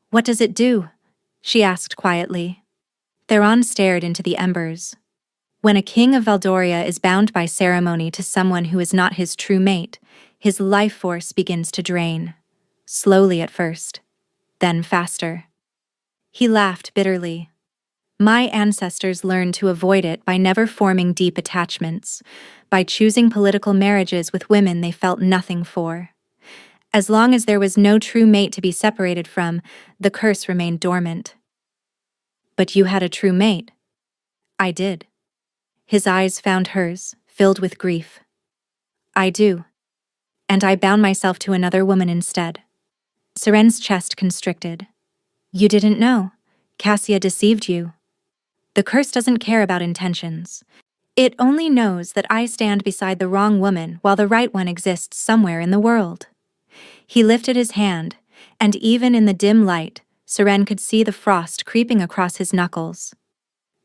Speaker 1: What does it do? She asked quietly. Theron stared into the embers. When a king of Valdoria is bound by ceremony to someone who is not his true mate, his life force begins to drain. Slowly at first, then faster. He laughed bitterly. My ancestors learned to avoid it by never forming deep attachments, by choosing political marriages with women they felt nothing for. As long as there was no true mate to be separated from, the curse remained dormant. But you had a true mate. I did. His eyes found hers, filled with grief. I do. And I bound myself to another woman instead. Seren's chest constricted. You didn't know. Cassia deceived you. The curse doesn't care about intentions. It only knows that I stand beside the wrong woman while the right one exists somewhere in the world. He lifted his hand, and even in the dim light, Seren could see the frost creeping across his knuckles.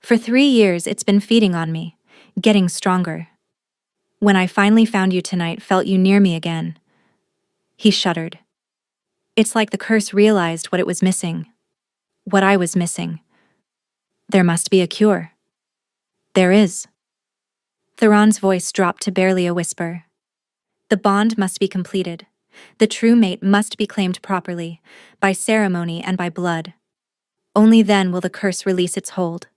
Speaker 1: For 3 years it's been feeding on me, getting stronger. When I finally found you tonight, felt you near me again. He shuddered. It's like the curse realized what it was missing. What I was missing. There must be a cure. There is. Theron's voice dropped to barely a whisper. The bond must be completed. The true mate must be claimed properly, by ceremony and by blood. Only then will the curse release its hold.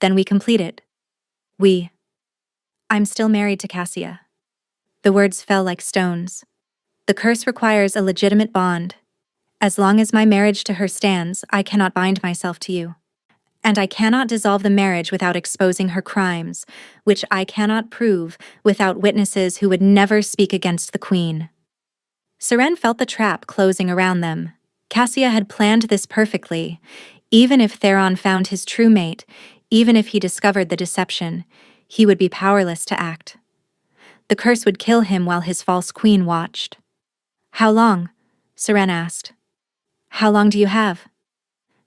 Speaker 1: Then we complete it. I'm still married to Cassia. The words fell like stones. The curse requires a legitimate bond. As long as my marriage to her stands, I cannot bind myself to you. And I cannot dissolve the marriage without exposing her crimes, which I cannot prove without witnesses who would never speak against the queen. Seren felt the trap closing around them. Cassia had planned this perfectly. Even if Theron found his true mate, even if he discovered the deception, he would be powerless to act. The curse would kill him while his false queen watched. How long? Seren asked. How long do you have?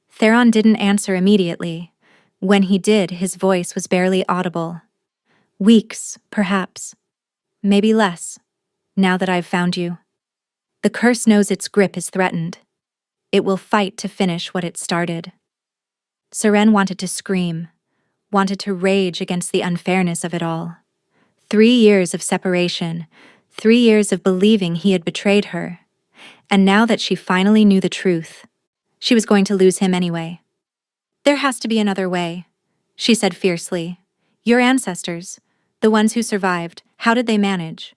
Speaker 1: Theron didn't answer immediately. When he did, his voice was barely audible. Weeks, perhaps. Maybe less, now that I've found you. The curse knows its grip is threatened. It will fight to finish what it started. Seren wanted to scream, wanted to rage against the unfairness of it all. 3 years of separation, 3 years of believing he had betrayed her. And now that she finally knew the truth, she was going to lose him anyway. There has to be another way, she said fiercely. Your ancestors, the ones who survived, how did they manage?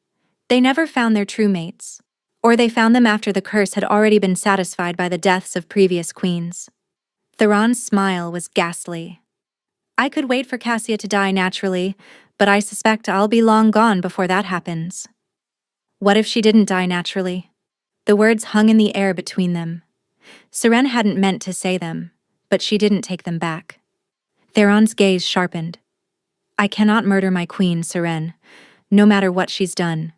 Speaker 1: They never found their true mates. Or they found them after the curse had already been satisfied by the deaths of previous queens. Theron's smile was ghastly. I could wait for Cassia to die naturally, but I suspect I'll be long gone before that happens. What if she didn't die naturally? The words hung in the air between them. Seren hadn't meant to say them, but she didn't take them back. Theron's gaze sharpened. I cannot murder my queen, Seren, no matter what she's done.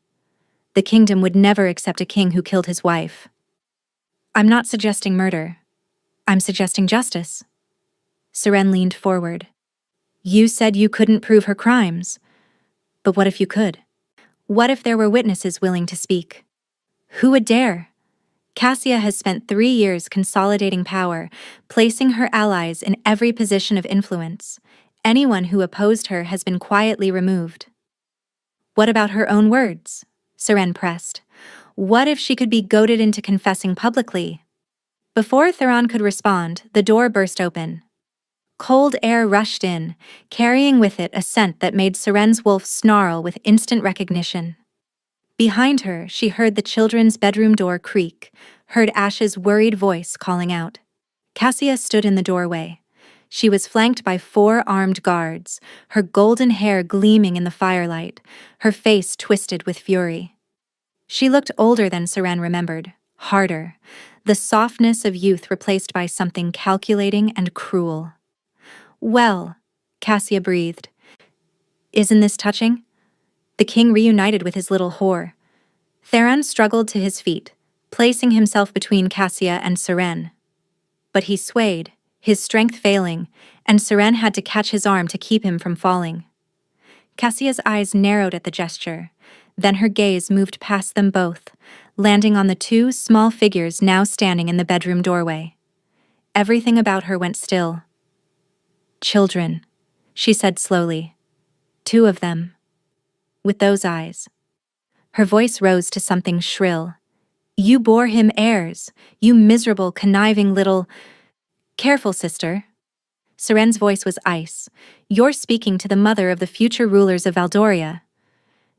Speaker 1: The kingdom would never accept a king who killed his wife. I'm not suggesting murder. I'm suggesting justice. Seren leaned forward. You said you couldn't prove her crimes. But what if you could? What if there were witnesses willing to speak? Who would dare? Cassia has spent 3 years consolidating power, placing her allies in every position of influence. Anyone who opposed her has been quietly removed. What about her own words? Seren pressed. What if she could be goaded into confessing publicly? Before Theron could respond, the door burst open. Cold air rushed in, carrying with it a scent that made Seren's wolf snarl with instant recognition. Behind her, she heard the children's bedroom door creak, heard Ash's worried voice calling out. Cassia stood in the doorway. She was flanked by 4 armed guards, her golden hair gleaming in the firelight, her face twisted with fury. She looked older than Seren remembered, harder, the softness of youth replaced by something calculating and cruel. Well, Cassia breathed. Isn't this touching? The king reunited with his little whore. Theron struggled to his feet, placing himself between Cassia and Seren. But he swayed, his strength failing, and Seren had to catch his arm to keep him from falling. Cassia's eyes narrowed at the gesture, then her gaze moved past them both, landing on the 2 small figures now standing in the bedroom doorway. Everything about her went still. Children, she said slowly. 2 of them. With those eyes. Her voice rose to something shrill. You bore him heirs, you miserable, conniving little... Careful, sister. Seren's voice was ice. You're speaking to the mother of the future rulers of Valdoria.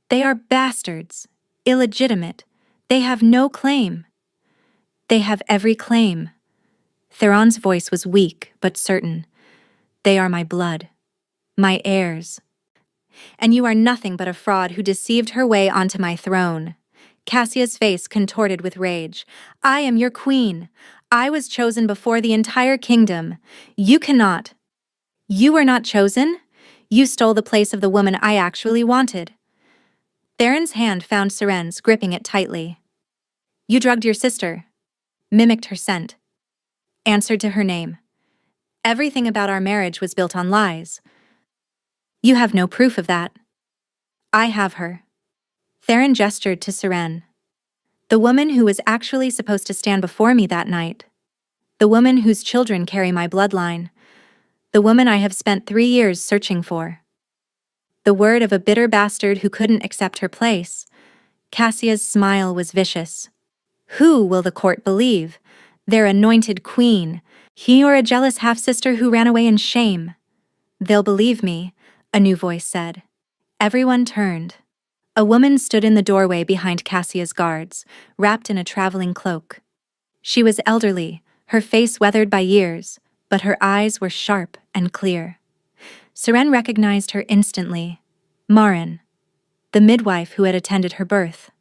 Speaker 1: They are bastards, illegitimate. They have no claim. They have every claim. Theron's voice was weak, but certain. They are my blood. My heirs. And you are nothing but a fraud who deceived her way onto my throne. Cassia's face contorted with rage. I am your queen. I was chosen before the entire kingdom. You cannot. You were not chosen. You stole the place of the woman I actually wanted. Theron's hand found Seren's, gripping it tightly. You drugged your sister. Mimicked her scent. Answered to her name. Everything about our marriage was built on lies. You have no proof of that. I have her. Theron gestured to Seren. The woman who was actually supposed to stand before me that night. The woman whose children carry my bloodline. The woman I have spent 3 years searching for. The word of a bitter bastard who couldn't accept her place. Cassia's smile was vicious. Who will the court believe? Their anointed queen, he or a jealous half-sister who ran away in shame? They'll believe me, a new voice said. Everyone turned. A woman stood in the doorway behind Cassia's guards, wrapped in a traveling cloak. She was elderly, her face weathered by years, but her eyes were sharp and clear. Seren recognized her instantly. Marin, the midwife who had attended her birth.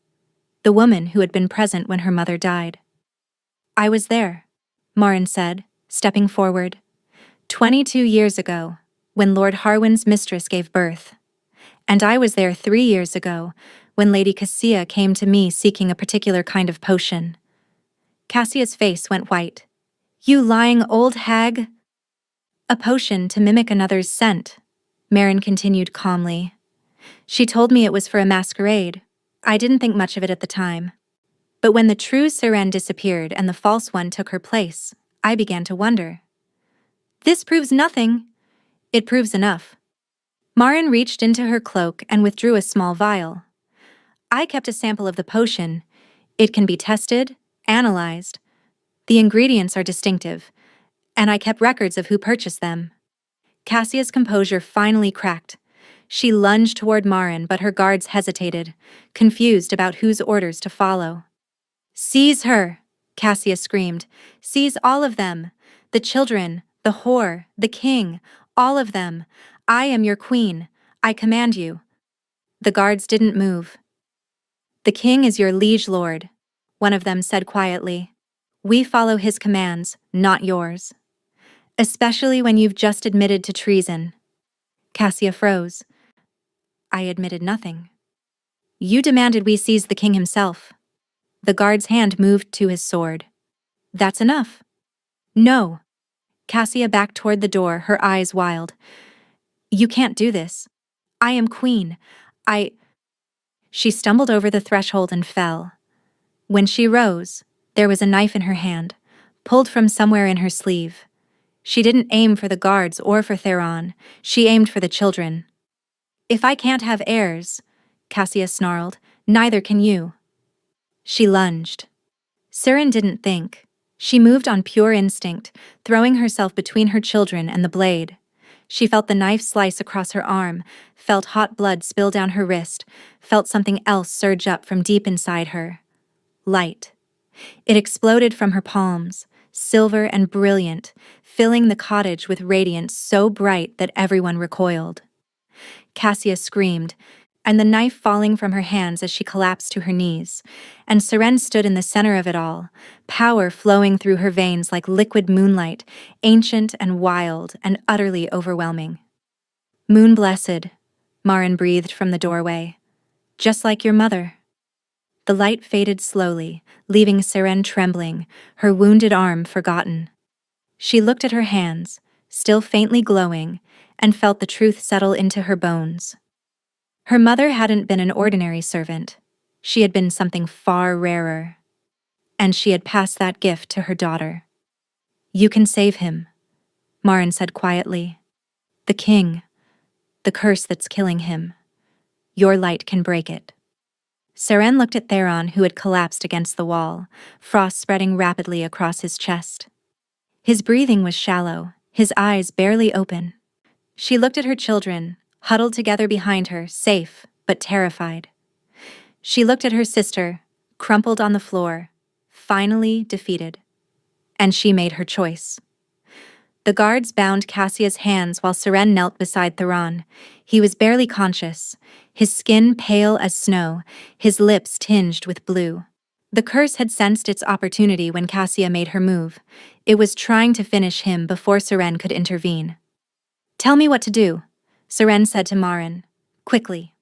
Speaker 1: The woman who had been present when her mother died. I was there, Marin said, stepping forward. 22 years ago, when Lord Harwin's mistress gave birth. And I was there 3 years ago, when Lady Cassia came to me seeking a particular kind of potion. Cassia's face went white. You lying old hag! A potion to mimic another's scent, Marin continued calmly. She told me it was for a masquerade. I didn't think much of it at the time. But when the true Seren disappeared and the false one took her place, I began to wonder. This proves nothing. It proves enough. Marin reached into her cloak and withdrew a small vial. I kept a sample of the potion. It can be tested, analyzed. The ingredients are distinctive, and I kept records of who purchased them. Cassia's composure finally cracked. She lunged toward Marin, but her guards hesitated, confused about whose orders to follow. Seize her, Cassia screamed. Seize all of them. The children, the whore, the king, all of them. I am your queen. I command you. The guards didn't move. The king is your liege lord, one of them said quietly. We follow his commands, not yours. Especially when you've just admitted to treason. Cassia froze. I admitted nothing. You demanded we seize the king himself. The guard's hand moved to his sword. That's enough. No. Cassia backed toward the door, her eyes wild. You can't do this. I am queen. She stumbled over the threshold and fell. When she rose, there was a knife in her hand, pulled from somewhere in her sleeve. She didn't aim for the guards or for Theron. She aimed for the children. If I can't have heirs, Cassia snarled, neither can you. She lunged. Seren didn't think. She moved on pure instinct, throwing herself between her children and the blade. She felt the knife slice across her arm, felt hot blood spill down her wrist, felt something else surge up from deep inside her. Light. It exploded from her palms, silver and brilliant, filling the cottage with radiance so bright that everyone recoiled. Cassia screamed, and the knife falling from her hands as she collapsed to her knees, and Seren stood in the center of it all, power flowing through her veins like liquid moonlight, ancient and wild and utterly overwhelming. Moon blessed, Marin breathed from the doorway. Just like your mother. The light faded slowly, leaving Seren trembling, her wounded arm forgotten. She looked at her hands, still faintly glowing, and felt the truth settle into her bones. Her mother hadn't been an ordinary servant. She had been something far rarer. And she had passed that gift to her daughter. You can save him, Marin said quietly. The king, the curse that's killing him. Your light can break it. Seren looked at Theron, who had collapsed against the wall, frost spreading rapidly across his chest. His breathing was shallow, his eyes barely open. She looked at her children, huddled together behind her, safe but terrified. She looked at her sister, crumpled on the floor, finally defeated. And she made her choice. The guards bound Cassia's hands while Seren knelt beside Theron. He was barely conscious, his skin pale as snow, his lips tinged with blue. The curse had sensed its opportunity when Cassia made her move. It was trying to finish him before Seren could intervene. Tell me what to do, Seren said to Marin, quickly.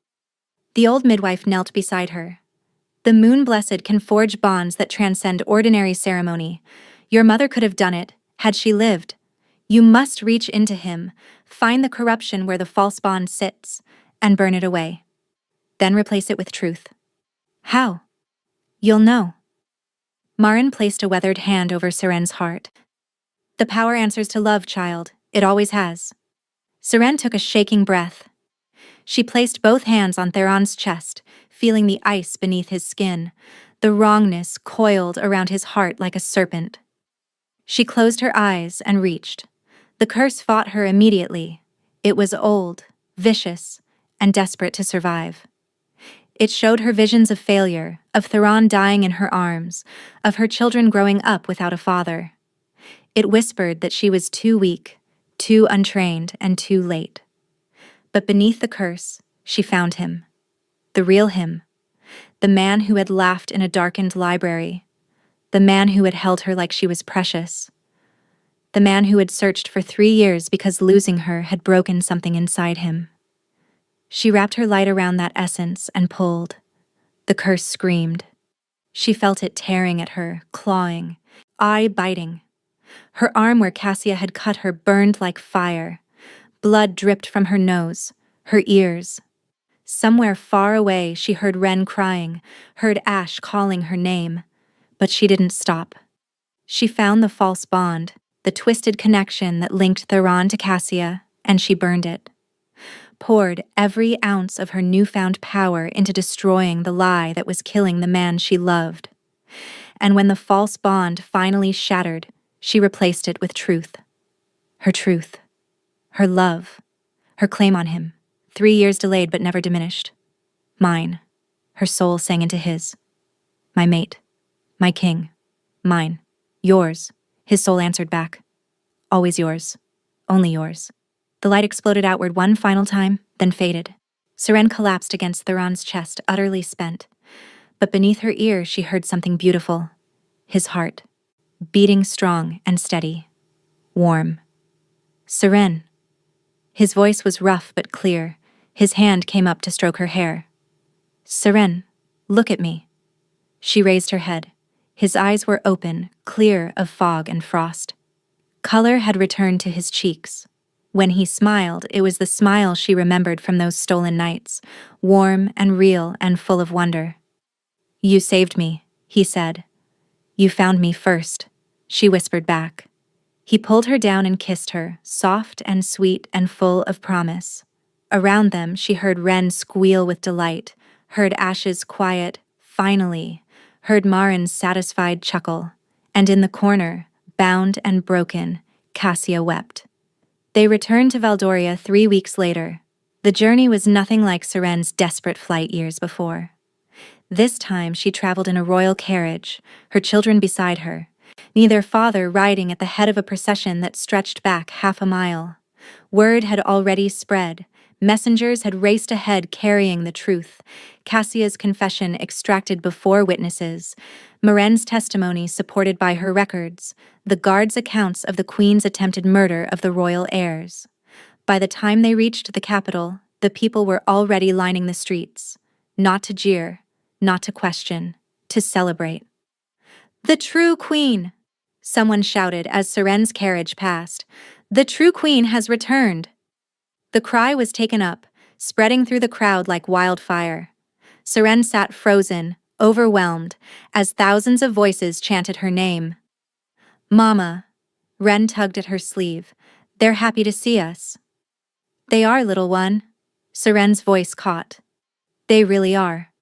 Speaker 1: The old midwife knelt beside her. The moon blessed can forge bonds that transcend ordinary ceremony. Your mother could have done it, had she lived. You must reach into him, find the corruption where the false bond sits, and burn it away. Then replace it with truth. How? You'll know. Marin placed a weathered hand over Seren's heart. The power answers to love, child. It always has. Seren took a shaking breath. She placed both hands on Theron's chest, feeling the ice beneath his skin, the wrongness coiled around his heart like a serpent. She closed her eyes and reached. The curse fought her immediately. It was old, vicious, and desperate to survive. It showed her visions of failure, of Theron dying in her arms, of her children growing up without a father. It whispered that she was too weak, too untrained, and too late. But beneath the curse, she found him. The real him. The man who had laughed in a darkened library. The man who had held her like she was precious. The man who had searched for 3 years because losing her had broken something inside him. She wrapped her light around that essence and pulled. The curse screamed. She felt it tearing at her, clawing, eye biting. Her arm where Cassia had cut her burned like fire. Blood dripped from her nose, her ears. Somewhere far away she heard Ren crying, heard Ash calling her name. But she didn't stop. She found the false bond, the twisted connection that linked Theron to Cassia, and she burned it. Poured every ounce of her newfound power into destroying the lie that was killing the man she loved. And when the false bond finally shattered, she replaced it with truth. Her truth. Her love. Her claim on him. 3 years delayed but never diminished. Mine. Her soul sang into his. My mate. My king. Mine. Yours. His soul answered back. Always yours. Only yours. The light exploded outward one final time, then faded. Seren collapsed against Theron's chest, utterly spent. But beneath her ear she heard something beautiful. His heart. Beating strong and steady. Warm. Seren. His voice was rough but clear. His hand came up to stroke her hair. Seren, look at me. She raised her head. His eyes were open, clear of fog and frost. Color had returned to his cheeks. When he smiled, it was the smile she remembered from those stolen nights, warm and real and full of wonder. You saved me, he said. You found me first, she whispered back. He pulled her down and kissed her, soft and sweet and full of promise. Around them, she heard Ren squeal with delight, heard Ash's quiet, finally, heard Marin's satisfied chuckle, and in the corner, bound and broken, Cassia wept. They returned to Valdoria 3 weeks later. The journey was nothing like Seren's desperate flight years before. This time she traveled in a royal carriage, her children beside her, neither father riding at the head of a procession that stretched back 1/2 mile. Word had already spread. Messengers had raced ahead carrying the truth, Cassia's confession extracted before witnesses, Maren's testimony supported by her records, the guards' accounts of the Queen's attempted murder of the royal heirs. By the time they reached the capital, the people were already lining the streets, not to jeer, not to question, to celebrate. The true Queen! Someone shouted as Seren's carriage passed. The true Queen has returned! The cry was taken up, spreading through the crowd like wildfire. Seren sat frozen, overwhelmed, as thousands of voices chanted her name. Mama. Ren tugged at her sleeve. They're happy to see us. They are, little one. Seren's voice caught. They really are.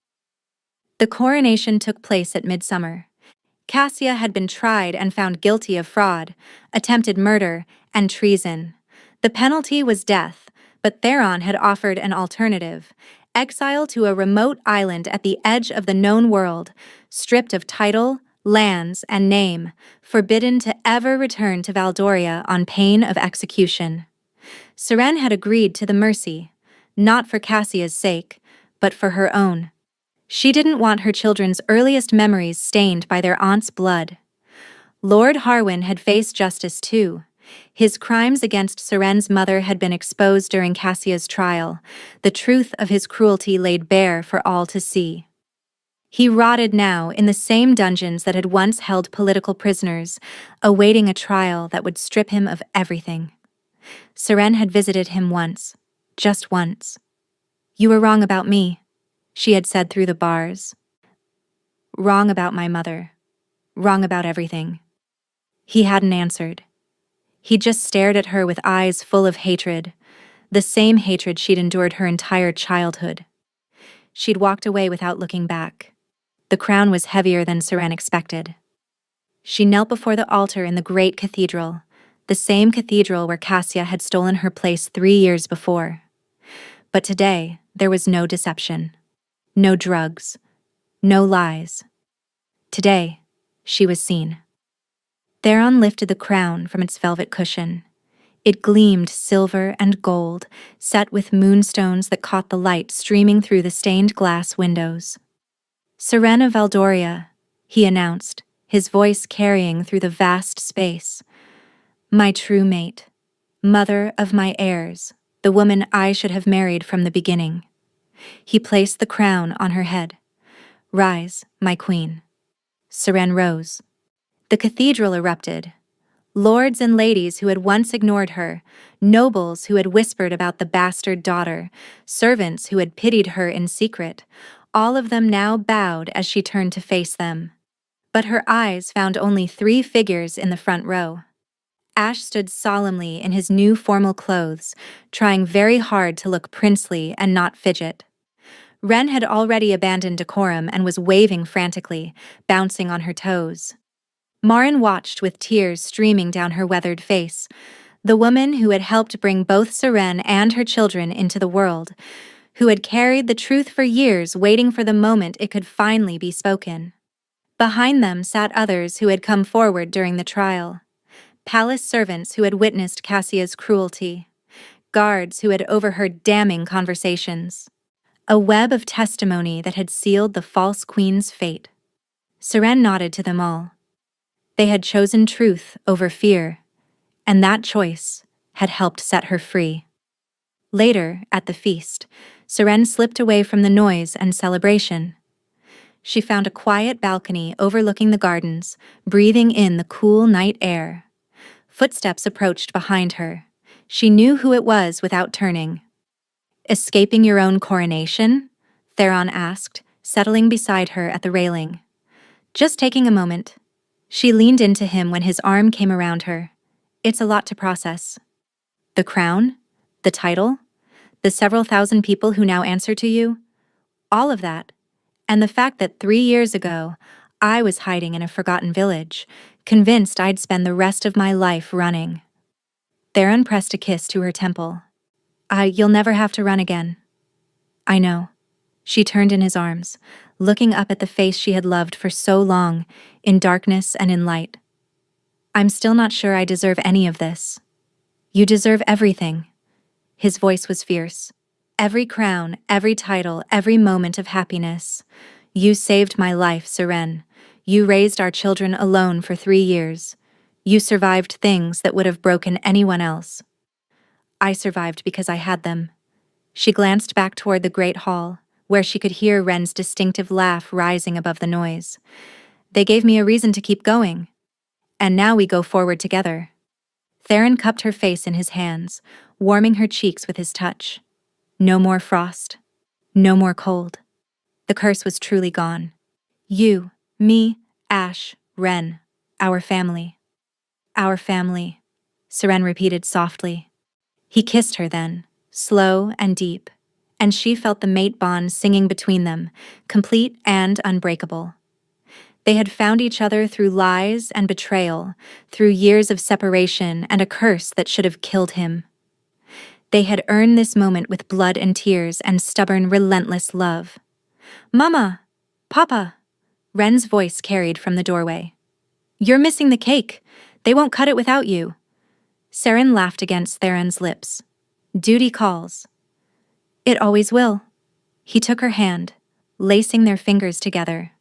Speaker 1: The coronation took place at midsummer. Cassia had been tried and found guilty of fraud, attempted murder, and treason. The penalty was death, but Theron had offered an alternative: exile to a remote island at the edge of the known world, stripped of title, lands, and name, forbidden to ever return to Valdoria on pain of execution. Seren had agreed to the mercy, not for Cassia's sake, but for her own. She didn't want her children's earliest memories stained by their aunt's blood. Lord Harwin had faced justice too. His crimes against Seren's mother had been exposed during Cassia's trial, the truth of his cruelty laid bare for all to see. He rotted now in the same dungeons that had once held political prisoners, awaiting a trial that would strip him of everything. Seren had visited him once, just once. You were wrong about me, she had said through the bars. Wrong about my mother. Wrong about everything. He hadn't answered. He just stared at her with eyes full of hatred, the same hatred she'd endured her entire childhood. She'd walked away without looking back. The crown was heavier than Seren expected. She knelt before the altar in the great cathedral, the same cathedral where Cassia had stolen her place 3 years before. But today, there was no deception. No drugs. No lies. Today, she was seen. Theron lifted the crown from its velvet cushion. It gleamed silver and gold, set with moonstones that caught the light streaming through the stained glass windows. Seren of Valdoria, he announced, his voice carrying through the vast space. My true mate, mother of my heirs, the woman I should have married from the beginning. He placed the crown on her head. Rise, my queen. Seren rose. The cathedral erupted. Lords and ladies who had once ignored her, nobles who had whispered about the bastard daughter, servants who had pitied her in secret, all of them now bowed as she turned to face them. But her eyes found only 3 figures in the front row. Ash stood solemnly in his new formal clothes, trying very hard to look princely and not fidget. Ren had already abandoned decorum and was waving frantically, bouncing on her toes. Marin watched with tears streaming down her weathered face, the woman who had helped bring both Seren and her children into the world, who had carried the truth for years waiting for the moment it could finally be spoken. Behind them sat others who had come forward during the trial. Palace servants who had witnessed Cassia's cruelty. Guards who had overheard damning conversations. A web of testimony that had sealed the false queen's fate. Seren nodded to them all. They had chosen truth over fear, and that choice had helped set her free. Later, at the feast, Seren slipped away from the noise and celebration. She found a quiet balcony overlooking the gardens, breathing in the cool night air. Footsteps approached behind her. She knew who it was without turning. Escaping your own coronation? Theron asked, settling beside her at the railing. Just taking a moment. She leaned into him when his arm came around her. It's a lot to process. The crown? The title? The several thousand people who now answer to you? All of that. And the fact that 3 years ago, I was hiding in a forgotten village, convinced I'd spend the rest of my life running. Theron pressed a kiss to her temple. You'll never have to run again. I know. She turned in his arms, looking up at the face she had loved for so long, in darkness and in light. I'm still not sure I deserve any of this. You deserve everything. His voice was fierce. Every crown, every title, every moment of happiness. You saved my life, Seren. You raised our children alone for 3 years. You survived things that would have broken anyone else. I survived because I had them. She glanced back toward the great hall, where she could hear Ren's distinctive laugh rising above the noise. They gave me a reason to keep going. And now we go forward together. Theron cupped her face in his hands, warming her cheeks with his touch. No more frost. No more cold. The curse was truly gone. You, me, Ash, Ren, our family. Our family, Seren repeated softly. He kissed her then, slow and deep, and she felt the mate bond singing between them, complete and unbreakable. They had found each other through lies and betrayal, through years of separation and a curse that should have killed him. They had earned this moment with blood and tears and stubborn, relentless love. Mama! Papa! Ren's voice carried from the doorway. You're missing the cake. They won't cut it without you. Seren laughed against Theron's lips. Duty calls. It always will. He took her hand, lacing their fingers together.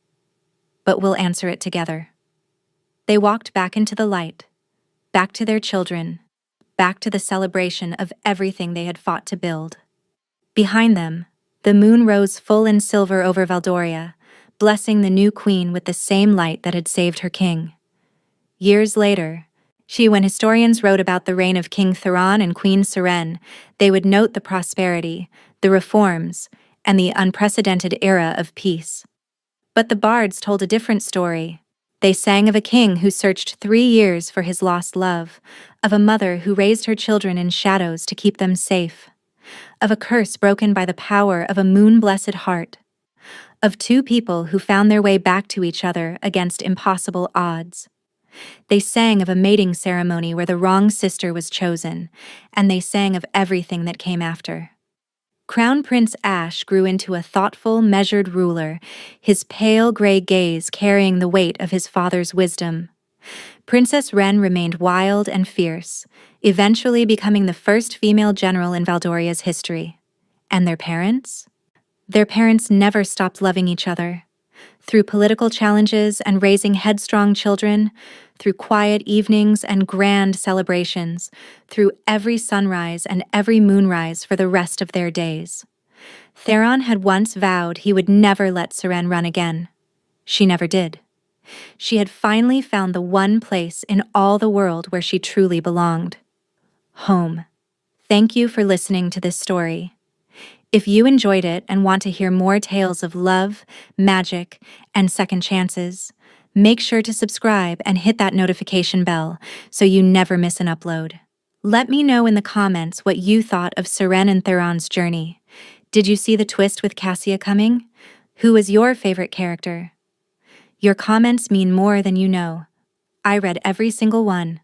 Speaker 1: But we'll answer it together. They walked back into the light, back to their children, back to the celebration of everything they had fought to build. Behind them, the moon rose full and silver over Valdoria, blessing the new queen with the same light that had saved her king. Years later, when historians wrote about the reign of King Theron and Queen Seren, they would note the prosperity, the reforms, and the unprecedented era of peace. But the bards told a different story. They sang of a king who searched 3 years for his lost love, of a mother who raised her children in shadows to keep them safe, of a curse broken by the power of a moon-blessed heart. of two people who found their way back to each other against impossible odds. They sang of a mating ceremony where the wrong sister was chosen, and they sang of everything that came after. Crown Prince Ash grew into a thoughtful, measured ruler, his pale gray gaze carrying the weight of his father's wisdom. Princess Wren remained wild and fierce, eventually becoming the first female general in Valdoria's history. And their parents? Their parents never stopped loving each other. Through political challenges and raising headstrong children, through quiet evenings and grand celebrations, through every sunrise and every moonrise for the rest of their days. Theron had once vowed he would never let Seren run again. She never did. She had finally found the one place in all the world where she truly belonged. Home. Thank you for listening to this story. If you enjoyed it and want to hear more tales of love, magic, and second chances, make sure to subscribe and hit that notification bell so you never miss an upload. Let me know in the comments what you thought of Seren and Theron's journey. Did you see the twist with Cassia coming? Who was your favorite character? Your comments mean more than you know. I read every single one.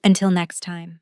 Speaker 1: Until next time.